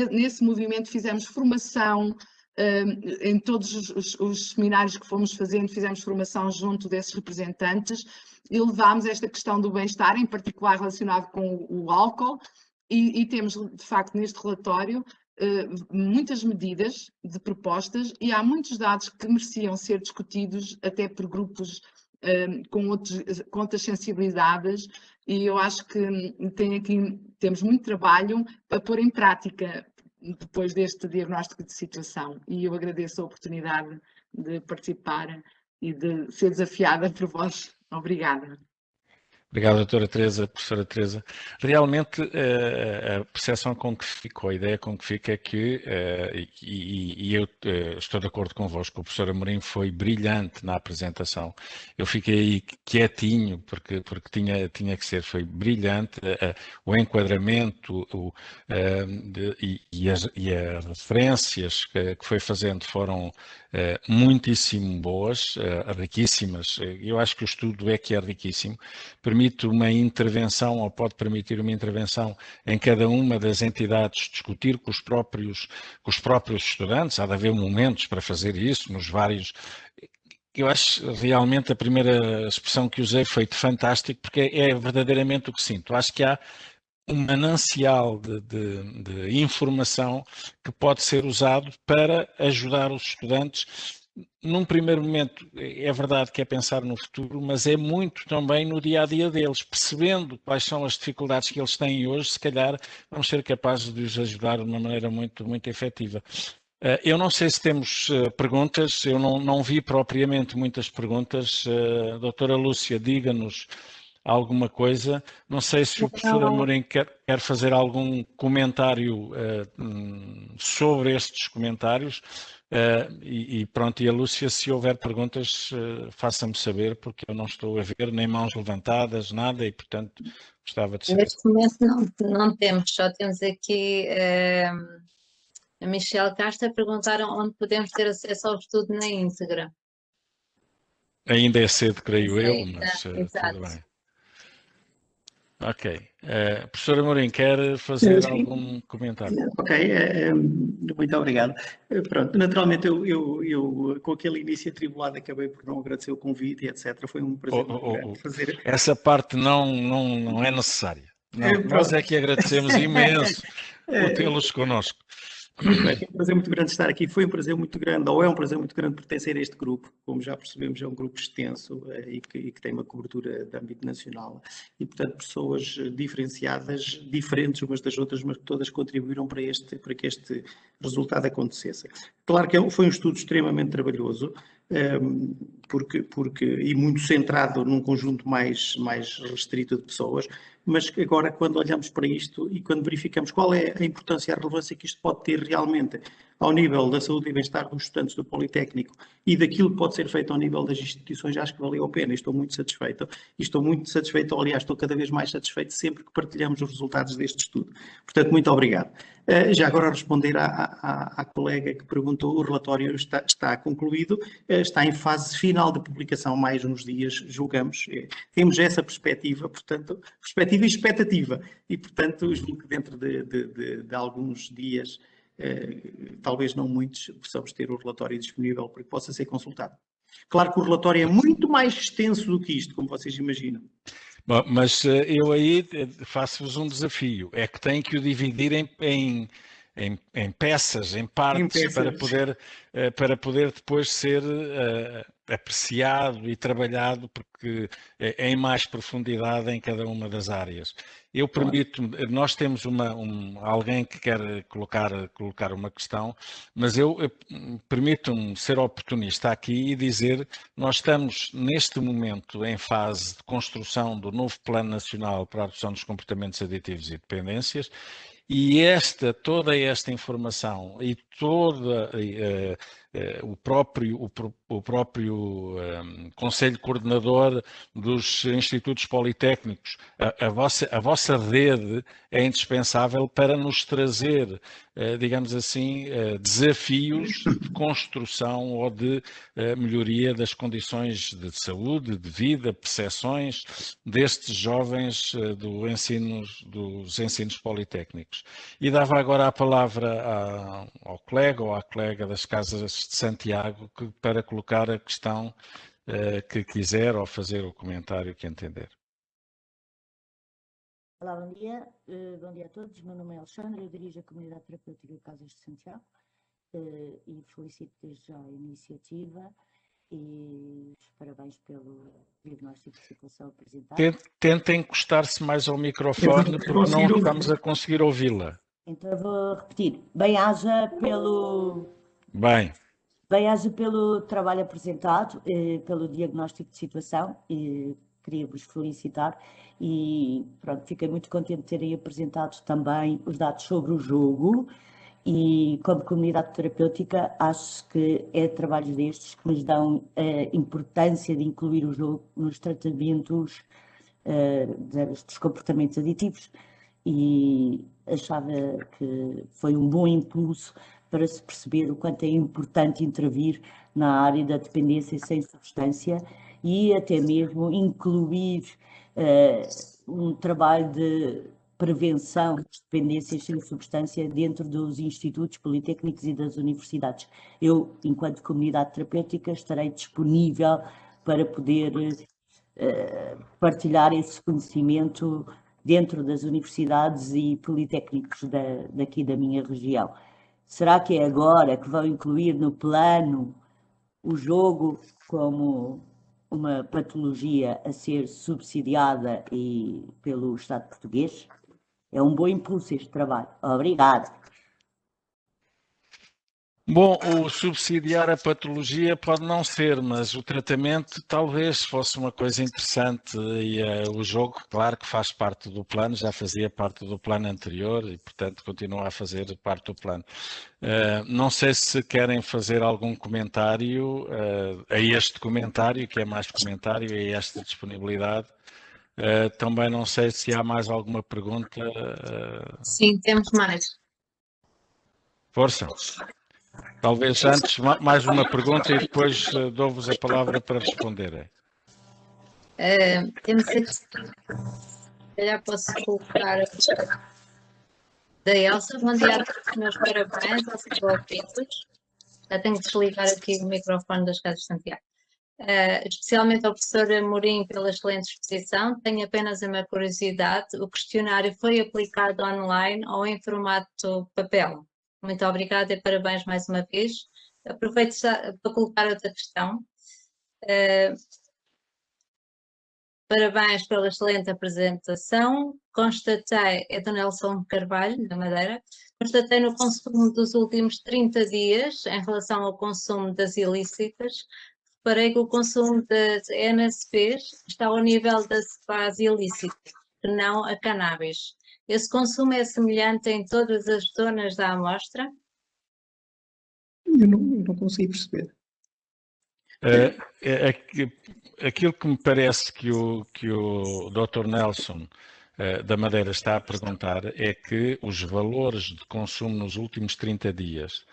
Nesse movimento fizemos formação, em todos os seminários que fomos fazendo, fizemos formação junto desses representantes e levámos esta questão do bem-estar, em particular relacionado com o álcool, e temos, de facto, neste relatório, muitas medidas de propostas, e há muitos dados que mereciam ser discutidos até por grupos com outras sensibilidades, e eu acho que temos muito trabalho para pôr em prática depois deste diagnóstico de situação, e eu agradeço a oportunidade de participar e de ser desafiada por vós. Obrigada. Obrigado, doutora Teresa, professora Teresa. Realmente, a percepção com que fico, a ideia com que fica é que, e eu estou de acordo convosco, o professor Amorim foi brilhante na apresentação. Eu fiquei aí quietinho, porque tinha que ser, foi brilhante. O enquadramento e as referências que foi fazendo foram muitíssimo boas, riquíssimas. Eu acho que o estudo é que é riquíssimo. Permite uma intervenção, ou pode permitir uma intervenção em cada uma das entidades, discutir com os próprios estudantes. Há de haver momentos para fazer isso, nos vários. Eu acho realmente a primeira expressão que usei foi de fantástico, porque é verdadeiramente o que sinto. Acho que há um manancial de informação que pode ser usado para ajudar os estudantes. Num primeiro momento, é verdade que é pensar no futuro, mas é muito também no dia-a-dia deles, percebendo quais são as dificuldades que eles têm hoje, se calhar vamos ser capazes de os ajudar de uma maneira muito, muito efetiva. Eu não sei se temos perguntas, eu não vi propriamente muitas perguntas. Doutora Lúcia, diga-nos alguma coisa. Não sei se o professor Amorim quer fazer algum comentário sobre estes comentários. E pronto, e a Lúcia, se houver perguntas, faça-me saber, porque eu não estou a ver nem mãos levantadas, nada, e portanto gostava de saber. Neste momento não temos, só temos aqui a Michelle Castro a perguntar onde podemos ter acesso ao estudo na íntegra. Ainda é cedo, creio eu, mas Exato. tudo bem. Ok. Professor Amorim, quer fazer algum comentário? Ok, muito obrigado. Pronto, naturalmente eu com aquele início atribulado acabei por não agradecer o convite e etc. Foi um prazer fazer. Essa parte não é necessária. Não, nós é que agradecemos imenso por tê-los connosco. Muito bem, é um prazer muito grande estar aqui. Foi um prazer muito grande, ou é um prazer muito grande pertencer a este grupo. Como já percebemos, é um grupo extenso e que tem uma cobertura de âmbito nacional. E, portanto, pessoas diferenciadas, diferentes umas das outras, mas que todas contribuíram para que este resultado acontecesse. Claro que foi um estudo extremamente trabalhoso, e muito centrado num conjunto mais restrito de pessoas, mas agora, quando olhamos para isto e quando verificamos qual é a importância e a relevância que isto pode ter realmente ao nível da saúde e bem-estar dos estudantes do Politécnico e daquilo que pode ser feito ao nível das instituições, acho que valeu a pena e estou muito satisfeito. E estou muito satisfeito, aliás, estou cada vez mais satisfeito sempre que partilhamos os resultados deste estudo. Portanto, muito obrigado. Já agora a responder à colega que perguntou, o relatório está concluído, está em fase final de publicação, mais uns dias, julgamos. Temos essa perspectiva, portanto, perspectiva e expectativa. E, portanto, julgo que dentro de alguns dias, talvez não muitos, possamos ter o relatório disponível para que possa ser consultado. Claro que o relatório é muito mais extenso do que isto, como vocês imaginam. Bom, mas eu aí faço-vos um desafio, é que tem que o dividir em peças, em partes, para poder depois ser apreciado e trabalhado, porque é em mais profundidade em cada uma das áreas. Eu permito, nós temos alguém que quer colocar uma questão, mas eu permito-me ser oportunista aqui e dizer, nós estamos neste momento em fase de construção do novo Plano Nacional para a Redução dos Comportamentos Aditivos e Dependências, e toda esta informação e o próprio Conselho Coordenador dos Institutos Politécnicos, a vossa rede é indispensável para nos trazer, digamos assim, desafios de construção ou de melhoria das condições de saúde, de vida, percepções destes jovens dos ensinos politécnicos. E dava agora a palavra ao colega ou à colega das Casas de Santiago para colocar a questão que quiser ou fazer o comentário que entender. Olá, bom dia. Bom dia a todos. Meu nome é Alexandre, eu dirijo a Comunidade Terapêutica Casas de Santiago e felicito desde já a iniciativa e os parabéns pelo diagnóstico de situação apresentado. Tentem encostar-se mais ao microfone porque não estamos a conseguir ouvi-la. Então eu vou repetir. Bem-aja pelo trabalho apresentado, pelo diagnóstico de situação e queria vos felicitar e pronto, fiquei muito contente de terem apresentado também os dados sobre o jogo e como comunidade terapêutica acho que é trabalhos destes que nos dão a importância de incluir o jogo nos tratamentos dos comportamentos aditivos e achava que foi um bom impulso para se perceber o quanto é importante intervir na área da dependência sem substância e até mesmo incluir um trabalho de prevenção de dependências sem substância dentro dos institutos politécnicos e das universidades. Eu, enquanto comunidade terapêutica, estarei disponível para poder partilhar esse conhecimento dentro das universidades e politécnicos daqui da minha região. Será que é agora que vão incluir no plano o jogo como uma patologia a ser subsidiada pelo Estado português? É um bom impulso este trabalho. Obrigada. Bom, o subsidiar a patologia pode não ser, mas o tratamento talvez fosse uma coisa interessante e o jogo, claro que faz parte do plano, já fazia parte do plano anterior e, portanto, continua a fazer parte do plano. Não sei se querem fazer algum comentário a este comentário, que é mais comentário, a esta disponibilidade. Também não sei se há mais alguma pergunta. Sim, temos mais. Força. Talvez antes mais uma pergunta e depois dou-vos a palavra para responderem. Temos aqui, se calhar posso colocar da Elsa. Bom dia a todos, meus parabéns aos envolvidos. Já tenho que desligar aqui o microfone das Casas de Santiago. Especialmente ao professor Amorim pela excelente exposição. Tenho apenas uma curiosidade, o questionário foi aplicado online ou em formato papel? Muito obrigada e parabéns mais uma vez. Aproveito para colocar outra questão. Parabéns pela excelente apresentação. Constatei, é do Nelson Carvalho, da Madeira, constatei no consumo dos últimos 30 dias, em relação ao consumo das ilícitas, reparei que o consumo das NSPs está ao nível das SPAs ilícitas, que não a cannabis. Esse consumo é semelhante em todas as zonas da amostra? Eu não consegui perceber. Aquilo que me parece que o Dr. Nelson da Madeira está a perguntar é que os valores de consumo nos últimos 30 dias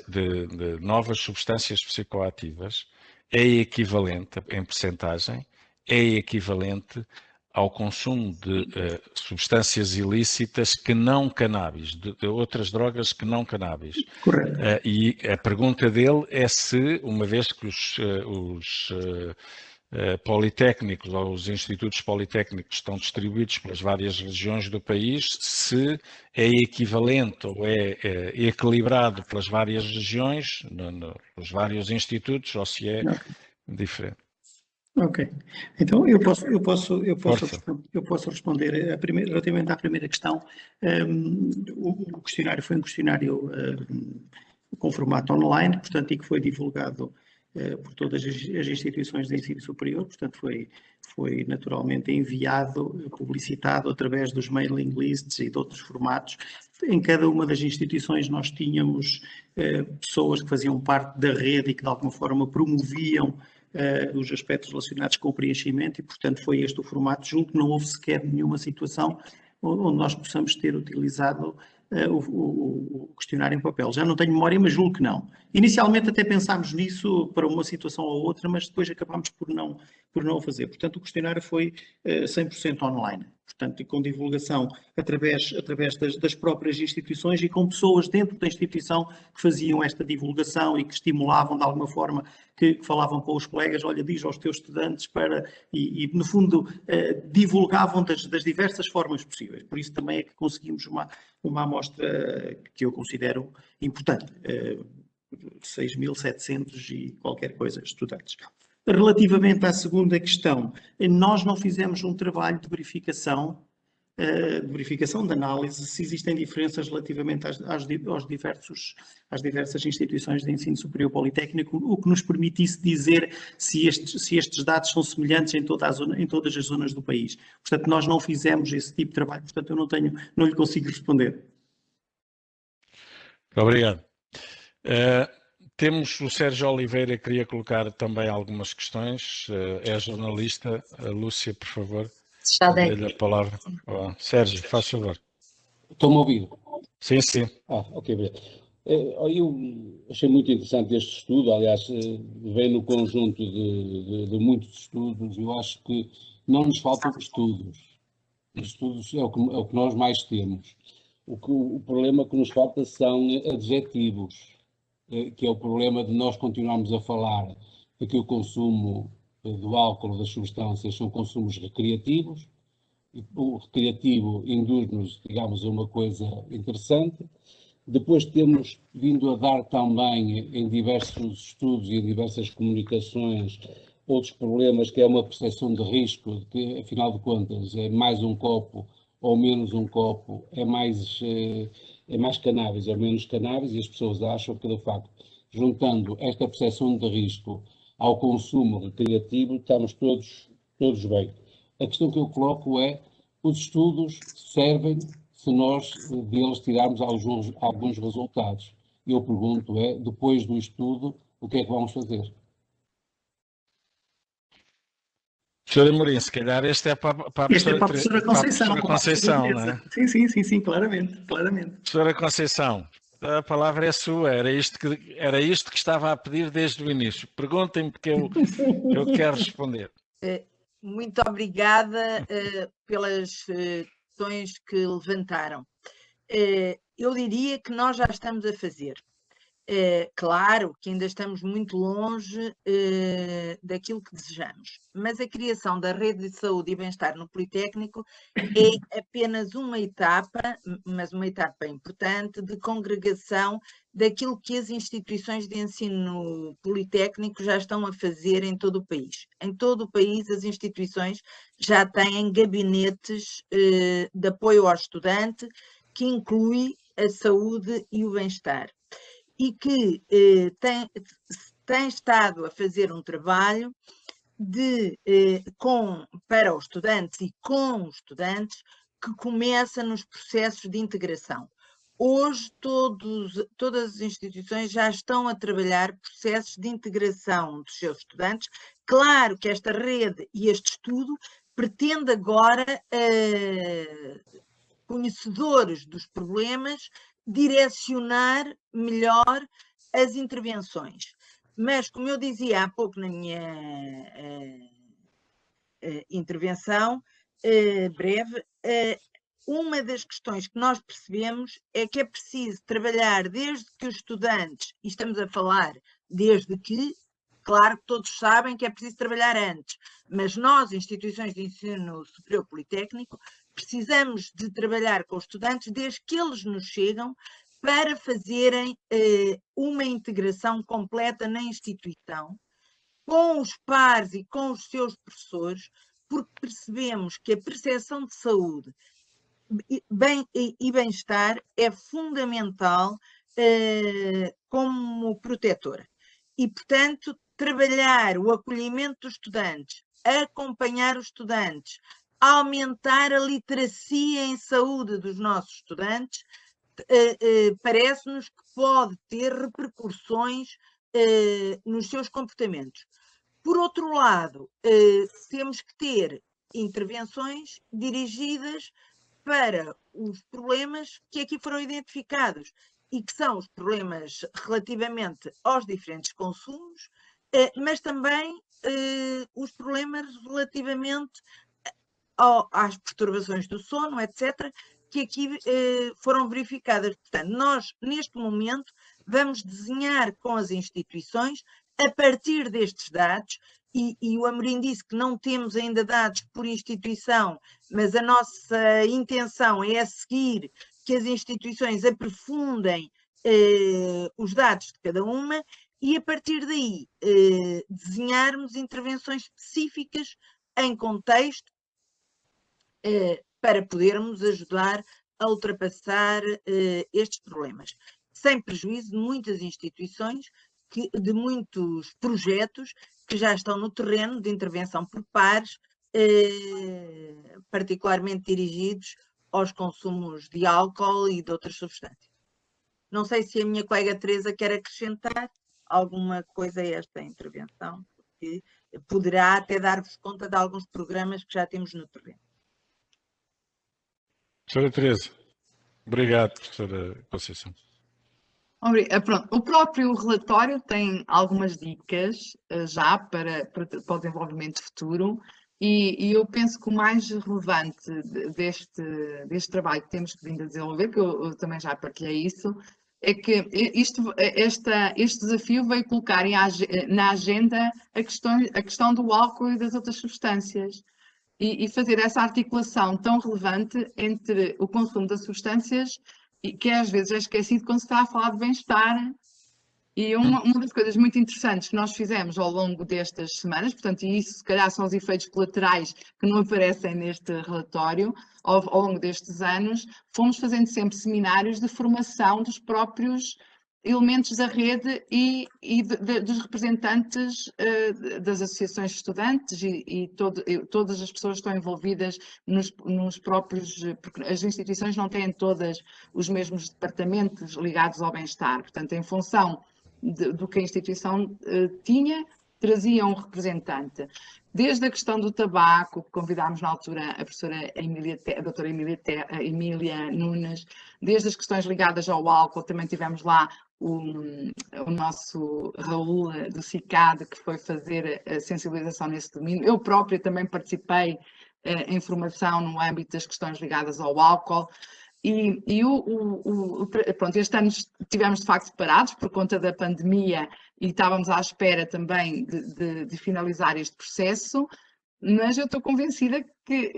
de novas substâncias psicoativas é equivalente, em percentagem, é equivalente ao consumo de substâncias ilícitas que não cannabis, de outras drogas que não cannabis. Correto. E a pergunta dele é se, uma vez que os politécnicos ou os institutos politécnicos estão distribuídos pelas várias regiões do país, se é equivalente ou é equilibrado pelas várias regiões, nos vários institutos, ou se é diferente. Ok, então eu posso responder relativamente à primeira questão. O questionário foi um questionário com formato online, portanto, e que foi divulgado por todas as instituições de ensino superior, portanto, foi naturalmente enviado, publicitado através dos mailing lists e de outros formatos. Em cada uma das instituições nós tínhamos pessoas que faziam parte da rede e que de alguma forma promoviam os aspectos relacionados com o preenchimento e, portanto, foi este o formato. Julgo que não houve sequer nenhuma situação onde nós possamos ter utilizado o questionário em papel. Já não tenho memória, mas julgo que não. Inicialmente até pensámos nisso para uma situação ou outra, mas depois acabámos por não o fazer. Portanto, o questionário foi 100% online. Portanto, e com divulgação através das próprias instituições e com pessoas dentro da instituição que faziam esta divulgação e que estimulavam de alguma forma, que falavam com os colegas, olha, diz aos teus estudantes e no fundo divulgavam das diversas formas possíveis. Por isso também é que conseguimos uma amostra que eu considero importante. 6.700 e qualquer coisa estudantes. Relativamente à segunda questão, nós não fizemos um trabalho de verificação de verificação, de análise, se existem diferenças relativamente às diversas instituições de ensino superior politécnico, o que nos permitisse dizer se estes dados são semelhantes em todas as zonas do país. Portanto, nós não fizemos esse tipo de trabalho, portanto, eu não lhe consigo responder. Obrigado. Temos o Sérgio Oliveira, que queria colocar também algumas questões. É jornalista. Lúcia, por favor. Já dei. Dê-lhe a palavra. Sérgio, faz favor. Estão-me a ouvir? Sim, sim. Ok, obrigado. Eu achei muito interessante este estudo, aliás, vem no conjunto de muitos estudos. Eu acho que não nos faltam estudos. Os estudos é o que nós mais temos. O problema que nos falta são adjetivos, que é o problema de nós continuarmos a falar de que o consumo do álcool, das substâncias, são consumos recreativos. O recreativo induz-nos, digamos, a uma coisa interessante. Depois temos vindo a dar também, em diversos estudos e em diversas comunicações, outros problemas, que é uma percepção de risco, de que, afinal de contas, é mais um copo ou menos um copo, é mais cannabis ou menos cannabis, e as pessoas acham que, de facto, juntando esta percepção de risco ao consumo recreativo, estamos todos bem. A questão que eu coloco é, os estudos servem se nós deles tirarmos alguns resultados. Eu pergunto depois do estudo, o que é que vamos fazer? Sr. Amorim, se calhar este é para a professora Conceição. Conceição, não é? Sim, claramente. Professora Conceição, a palavra é sua, era isto que estava a pedir desde o início. Perguntem-me que eu quero responder. Muito obrigada pelas questões que levantaram. Eu diria que nós já estamos a fazer. Claro que ainda estamos muito longe daquilo que desejamos, mas a criação da rede de saúde e bem-estar no Politécnico é apenas uma etapa, mas uma etapa importante, de congregação daquilo que as instituições de ensino politécnico já estão a fazer em todo o país. Em todo o país, as instituições já têm gabinetes de apoio ao estudante, que inclui a saúde e o bem-estar, e que tem estado a fazer um trabalho para os estudantes e com os estudantes, que começa nos processos de integração. Hoje, todas as instituições já estão a trabalhar processos de integração dos seus estudantes. Claro que esta rede e este estudo pretende agora, conhecedores dos problemas, direcionar melhor as intervenções. Mas, como eu dizia há pouco na minha intervenção breve, uma das questões que nós percebemos é que é preciso trabalhar desde que os estudantes, e estamos a falar desde que, claro que todos sabem que é preciso trabalhar antes, mas nós, instituições de ensino superior politécnico, precisamos de trabalhar com os estudantes desde que eles nos chegam, para fazerem uma integração completa na instituição, com os pares e com os seus professores, porque percebemos que a percepção de saúde e bem-estar é fundamental como protetora. E, portanto, trabalhar o acolhimento dos estudantes, acompanhar os estudantes, aumentar a literacia em saúde dos nossos estudantes, parece-nos que pode ter repercussões nos seus comportamentos. Por outro lado, temos que ter intervenções dirigidas para os problemas que aqui foram identificados, e que são os problemas relativamente aos diferentes consumos, mas também os problemas relativamente às perturbações do sono, etc., que aqui foram verificadas. Portanto, nós, neste momento, vamos desenhar com as instituições, a partir destes dados, e o Amorim disse que não temos ainda dados por instituição, mas a nossa intenção é a seguir que as instituições aprofundem os dados de cada uma, e a partir daí desenharmos intervenções específicas em contexto para podermos ajudar a ultrapassar estes problemas, sem prejuízo de muitas instituições, de muitos projetos que já estão no terreno de intervenção por pares, particularmente dirigidos aos consumos de álcool e de outras substâncias. Não sei se a minha colega Teresa quer acrescentar alguma coisa a esta intervenção, porque poderá até dar-vos conta de alguns programas que já temos no terreno. Professora Teresa. Obrigado, professora Conceição. Pronto. O próprio relatório tem algumas dicas já para o desenvolvimento futuro e eu penso que o mais relevante deste trabalho que temos vindo a desenvolver, que eu também já partilhei isso, é que este desafio veio colocar na agenda a questão do álcool e das outras substâncias e fazer essa articulação tão relevante entre o consumo das substâncias e que às vezes é esquecido quando se está a falar de bem-estar. E uma das coisas muito interessantes que nós fizemos ao longo destas semanas, portanto, e isso se calhar são os efeitos colaterais que não aparecem neste relatório, ao longo destes anos, fomos fazendo sempre seminários de formação dos próprios elementos da rede e dos representantes das associações de estudantes e todas as pessoas que estão envolvidas nos próprios, porque as instituições não têm todas os mesmos departamentos ligados ao bem-estar, portanto, em função do que a instituição tinha, trazia um representante. Desde a questão do tabaco, que convidámos na altura a professora a doutora Emília Nunes, desde as questões ligadas ao álcool, também tivemos lá o nosso Raul do CICAD, que foi fazer a sensibilização nesse domínio. Eu própria também participei em formação no âmbito das questões ligadas ao álcool. Pronto, este ano estivemos de facto separados por conta da pandemia e estávamos à espera também de finalizar este processo, mas eu estou convencida que,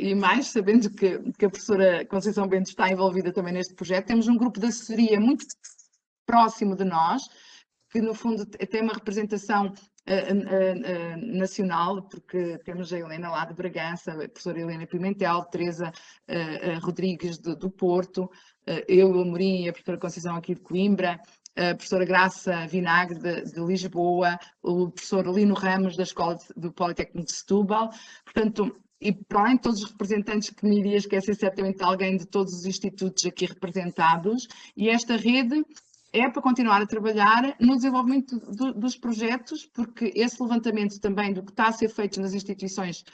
e mais sabendo que a professora Conceição Bento está envolvida também neste projeto, temos um grupo de assessoria muito próximo de nós, que no fundo tem uma representação nacional, porque temos a Helena lá de Bragança, a professora Helena Pimentel, Teresa Rodrigues do Porto, eu, o Amorim e a professora Conceição aqui de Coimbra, a professora Graça Vinagre de Lisboa, o professor Lino Ramos da Escola do Politécnico de Setúbal, portanto, e para além de todos os representantes que me iria esquecer certamente alguém de todos os institutos aqui representados, e esta rede é para continuar a trabalhar no desenvolvimento dos projetos, porque esse levantamento também do que está a ser feito nas instituições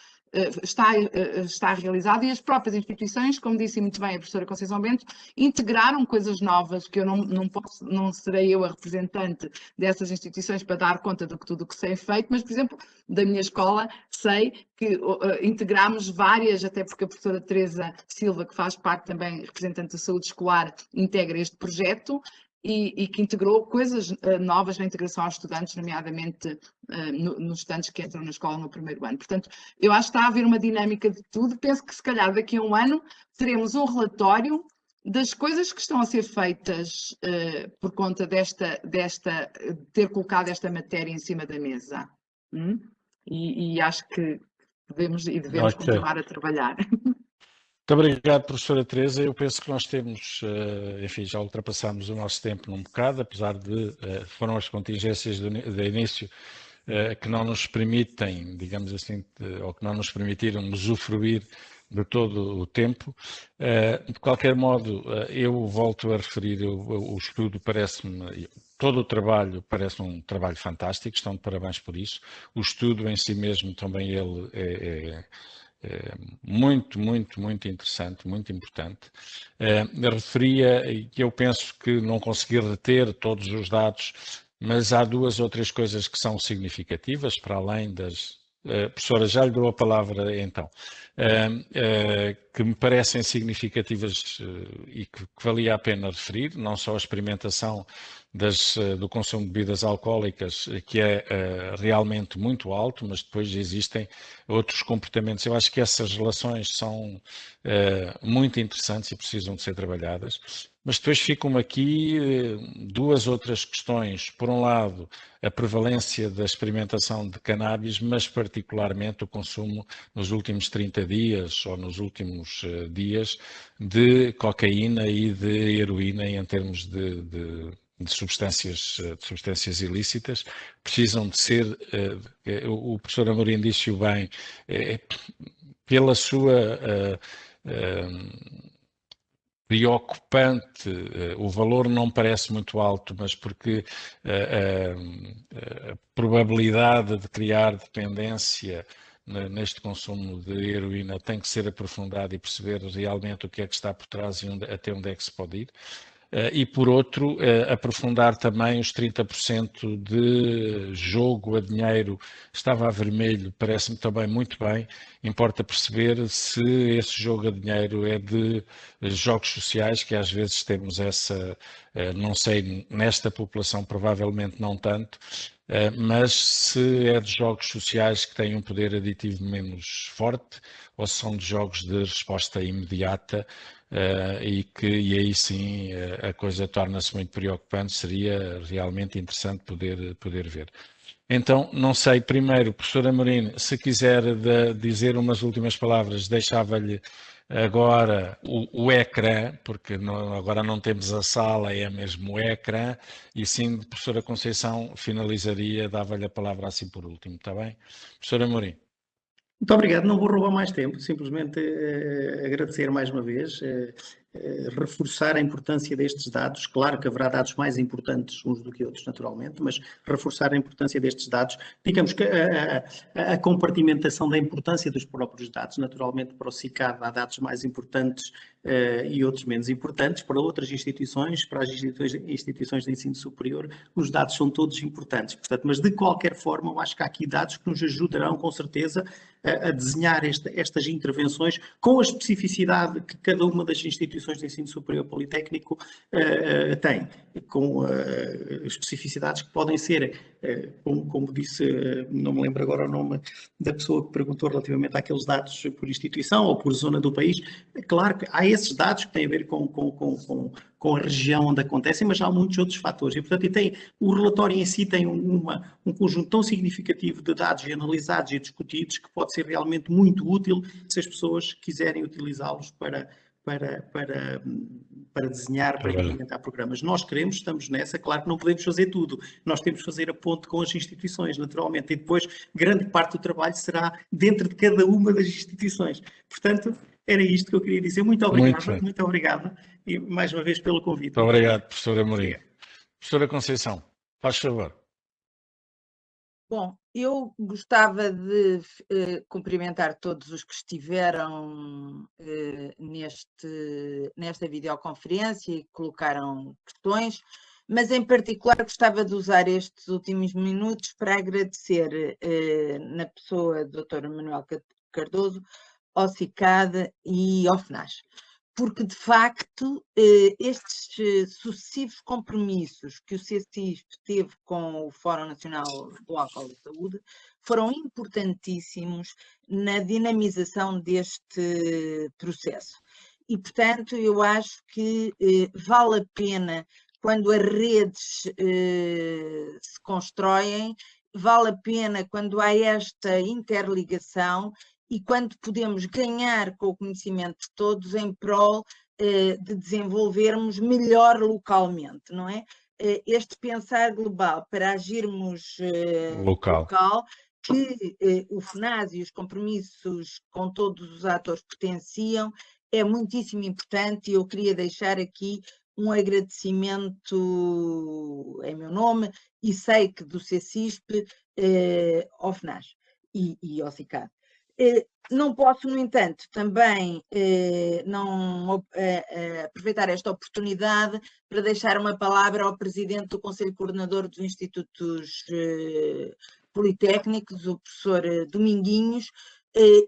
está realizado e as próprias instituições, como disse muito bem a professora Conceição Bento, integraram coisas novas que eu não serei eu a representante dessas instituições para dar conta de tudo o que sei feito, mas, por exemplo, da minha escola sei que integramos várias, até porque a professora Teresa Silva, que faz parte também, representante da saúde escolar, integra este projeto, e que integrou coisas novas na integração aos estudantes, nomeadamente nos estudantes que entram na escola no primeiro ano. Portanto, eu acho que está a haver uma dinâmica de tudo. Penso que se calhar daqui a um ano teremos um relatório das coisas que estão a ser feitas por conta ter colocado esta matéria em cima da mesa. E acho que podemos e devemos continuar a trabalhar. Muito obrigado, professora Teresa. Eu penso que nós temos, enfim, já ultrapassámos o nosso tempo num bocado, apesar de foram as contingências de início que não nos permitem, digamos assim, ou que não nos permitiram usufruir de todo o tempo. De qualquer modo, eu volto a referir, o estudo parece-me, todo o trabalho parece um trabalho fantástico, estão de parabéns por isso. O estudo em si mesmo também ele é muito interessante, muito importante. Eu referia que eu penso que não consegui reter todos os dados, mas há duas ou três coisas que são significativas, para além das... Professora, já lhe dou a palavra então, que me parecem significativas e que valia a pena referir, não só a experimentação do consumo de bebidas alcoólicas, que é realmente muito alto, mas depois existem outros comportamentos. Eu acho que essas relações são muito interessantes e precisam de ser trabalhadas. Mas depois ficam aqui duas outras questões. Por um lado, a prevalência da experimentação de cannabis, mas particularmente o consumo nos últimos 30 dias ou nos últimos dias de cocaína e de heroína em termos de substâncias ilícitas, precisam de ser, o professor Amorim disse-o bem, pela sua preocupante, o valor não parece muito alto, mas porque a probabilidade de criar dependência neste consumo de heroína tem que ser aprofundada e perceber realmente o que é que está por trás e até onde é que se pode ir. E, por outro, aprofundar também os 30% de jogo a dinheiro, estava a vermelho, parece-me também muito bem. Importa perceber se esse jogo a dinheiro é de jogos sociais, que às vezes temos essa, não sei, nesta população provavelmente não tanto, mas se é de jogos sociais que têm um poder aditivo menos forte, ou se são de jogos de resposta imediata, e aí sim a coisa torna-se muito preocupante, seria realmente interessante poder ver. Então, não sei, primeiro, professor Amorim, se quiser dizer umas últimas palavras, deixava-lhe agora o ecrã, porque agora não temos a sala, é mesmo o ecrã, e sim, professora Conceição, finalizaria, dava-lhe a palavra assim por último, está bem? Professor Amorim. Muito obrigado, não vou roubar mais tempo, simplesmente agradecer mais uma vez, reforçar a importância destes dados. Claro que haverá dados mais importantes uns do que outros, naturalmente, mas reforçar a importância destes dados. Digamos que a compartimentação da importância dos próprios dados, naturalmente para o CICAD há dados mais importantes e outros menos importantes. Para outras instituições, para as instituições de ensino superior, os dados são todos importantes. Portanto, mas de qualquer forma, eu acho que há aqui dados que nos ajudarão, com certeza, a desenhar estas intervenções com a especificidade que cada uma das instituições de ensino superior politécnico tem, com especificidades que podem ser, como disse, não me lembro agora o nome da pessoa que perguntou relativamente àqueles dados por instituição ou por zona do país. É claro que há esses dados que têm a ver com a região onde acontecem, mas há muitos outros fatores. E, portanto, o relatório em si tem um conjunto tão significativo de dados analisados e discutidos que pode ser realmente muito útil se as pessoas quiserem utilizá-los para desenhar, para implementar programas. Nós queremos, estamos nessa, claro que não podemos fazer tudo. Nós temos que fazer a ponte com as instituições, naturalmente, e depois grande parte do trabalho será dentro de cada uma das instituições. Portanto, era isto que eu queria dizer. Muito obrigado, muito obrigado e mais uma vez pelo convite. Muito obrigado, professora Amorim. Professora Conceição, faz favor. Bom, eu gostava de cumprimentar todos os que estiveram nesta videoconferência e colocaram questões, mas em particular gostava de usar estes últimos minutos para agradecer na pessoa do Dr. Manuel Cardoso, ao CICAD e ao FNAS. Porque, de facto, estes sucessivos compromissos que o CCISP teve com o Fórum Nacional do Álcool e Saúde foram importantíssimos na dinamização deste processo. E, portanto, eu acho que vale a pena, quando as redes se constroem, vale a pena quando há esta interligação e quando podemos ganhar com o conhecimento de todos em prol de desenvolvermos melhor localmente, não é? Este pensar global para agirmos local, que o FNAS e os compromissos com todos os atores potenciam, é muitíssimo importante e eu queria deixar aqui um agradecimento em meu nome e sei que do CCISP ao FNAS e ao CICAD. Não posso, no entanto, também não aproveitar esta oportunidade para deixar uma palavra ao Presidente do Conselho Coordenador dos Institutos Politécnicos, o professor Dominguinhos,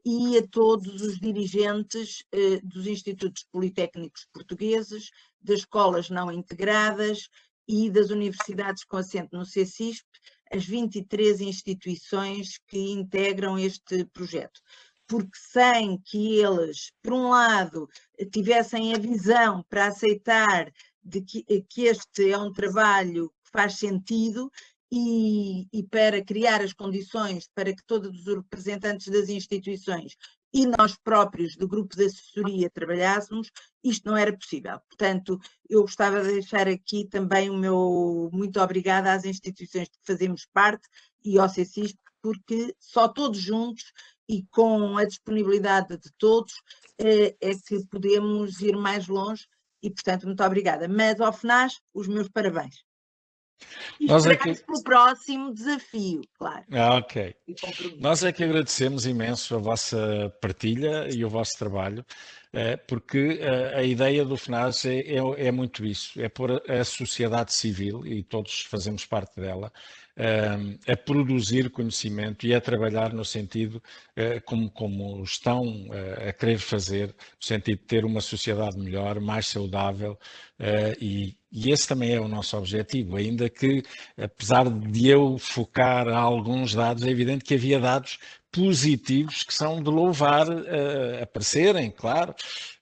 e a todos os dirigentes dos Institutos Politécnicos Portugueses, das escolas não integradas e das universidades com assento no CCISP, as 23 instituições que integram este projeto. Porque sem que eles, por um lado, tivessem a visão para aceitar de que este é um trabalho que faz sentido e para criar as condições para que todos os representantes das instituições e nós próprios do grupo de assessoria trabalhássemos, isto não era possível. Portanto, eu gostava de deixar aqui também o meu muito obrigada às instituições de que fazemos parte e ao CCISP, porque só todos juntos e com a disponibilidade de todos é que podemos ir mais longe e, portanto, muito obrigada. Mas ao FNAS, os meus parabéns. E esperamos pelo próximo desafio, claro. Ok. Nós é que agradecemos imenso a vossa partilha e o vosso trabalho, porque a ideia do FNAS é muito isso, é pôr a sociedade civil, e todos fazemos parte dela, a produzir conhecimento e a trabalhar no sentido como estão a querer fazer, no sentido de ter uma sociedade melhor, mais saudável, e esse também é o nosso objetivo, ainda que, apesar de eu focar alguns dados, é evidente que havia dados positivos que são de louvar aparecerem, claro,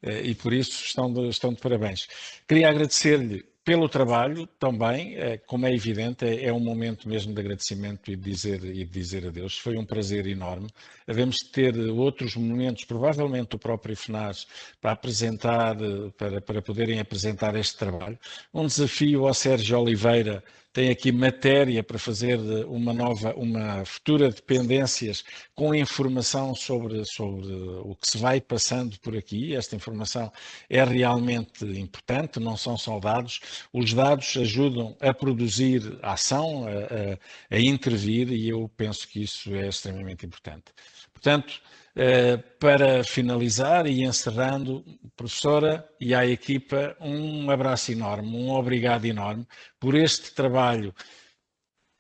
e por isso estão de parabéns. Queria agradecer-lhe pelo trabalho também, como é evidente, é um momento mesmo de agradecimento e de dizer adeus. Foi um prazer enorme. Havemos de ter outros momentos, provavelmente o próprio FNAS, para apresentar, para poderem apresentar este trabalho. Um desafio ao Sérgio Oliveira, tem aqui matéria para fazer uma futura dependências com informação sobre o que se vai passando por aqui. Esta informação é realmente importante, não são só dados. Os dados ajudam a produzir ação, a intervir, e eu penso que isso é extremamente importante. Portanto, para finalizar e encerrando, professora e à equipa, um abraço enorme, um obrigado enorme por este trabalho,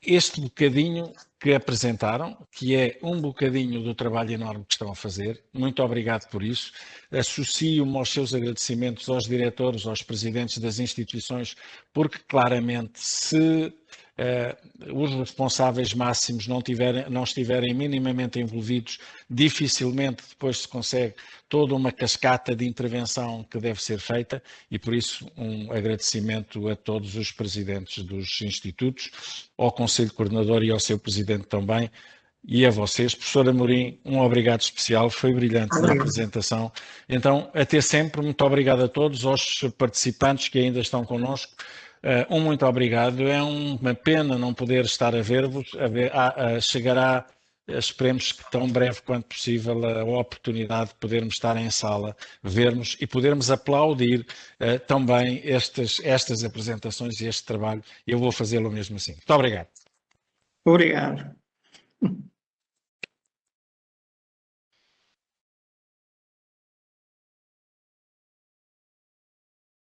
este bocadinho que apresentaram, que é um bocadinho do trabalho enorme que estão a fazer. Muito obrigado por isso. Associo-me aos seus agradecimentos aos diretores, aos presidentes das instituições, porque claramente se os responsáveis máximos não estiverem minimamente envolvidos, dificilmente depois se consegue toda uma cascata de intervenção que deve ser feita, e por isso um agradecimento a todos os presidentes dos institutos, ao Conselho Coordenador e ao seu presidente também, e a vocês. Professora Amorim, um obrigado especial, foi brilhante na apresentação. Então, até sempre, muito obrigado a todos, aos participantes que ainda estão connosco. Um muito obrigado. É uma pena não poder estar a ver-vos. Chegará, esperemos que tão breve quanto possível, a oportunidade de podermos estar em sala, vermos e podermos aplaudir também estas apresentações e este trabalho. Eu vou fazê-lo mesmo assim. Muito obrigado. Obrigado.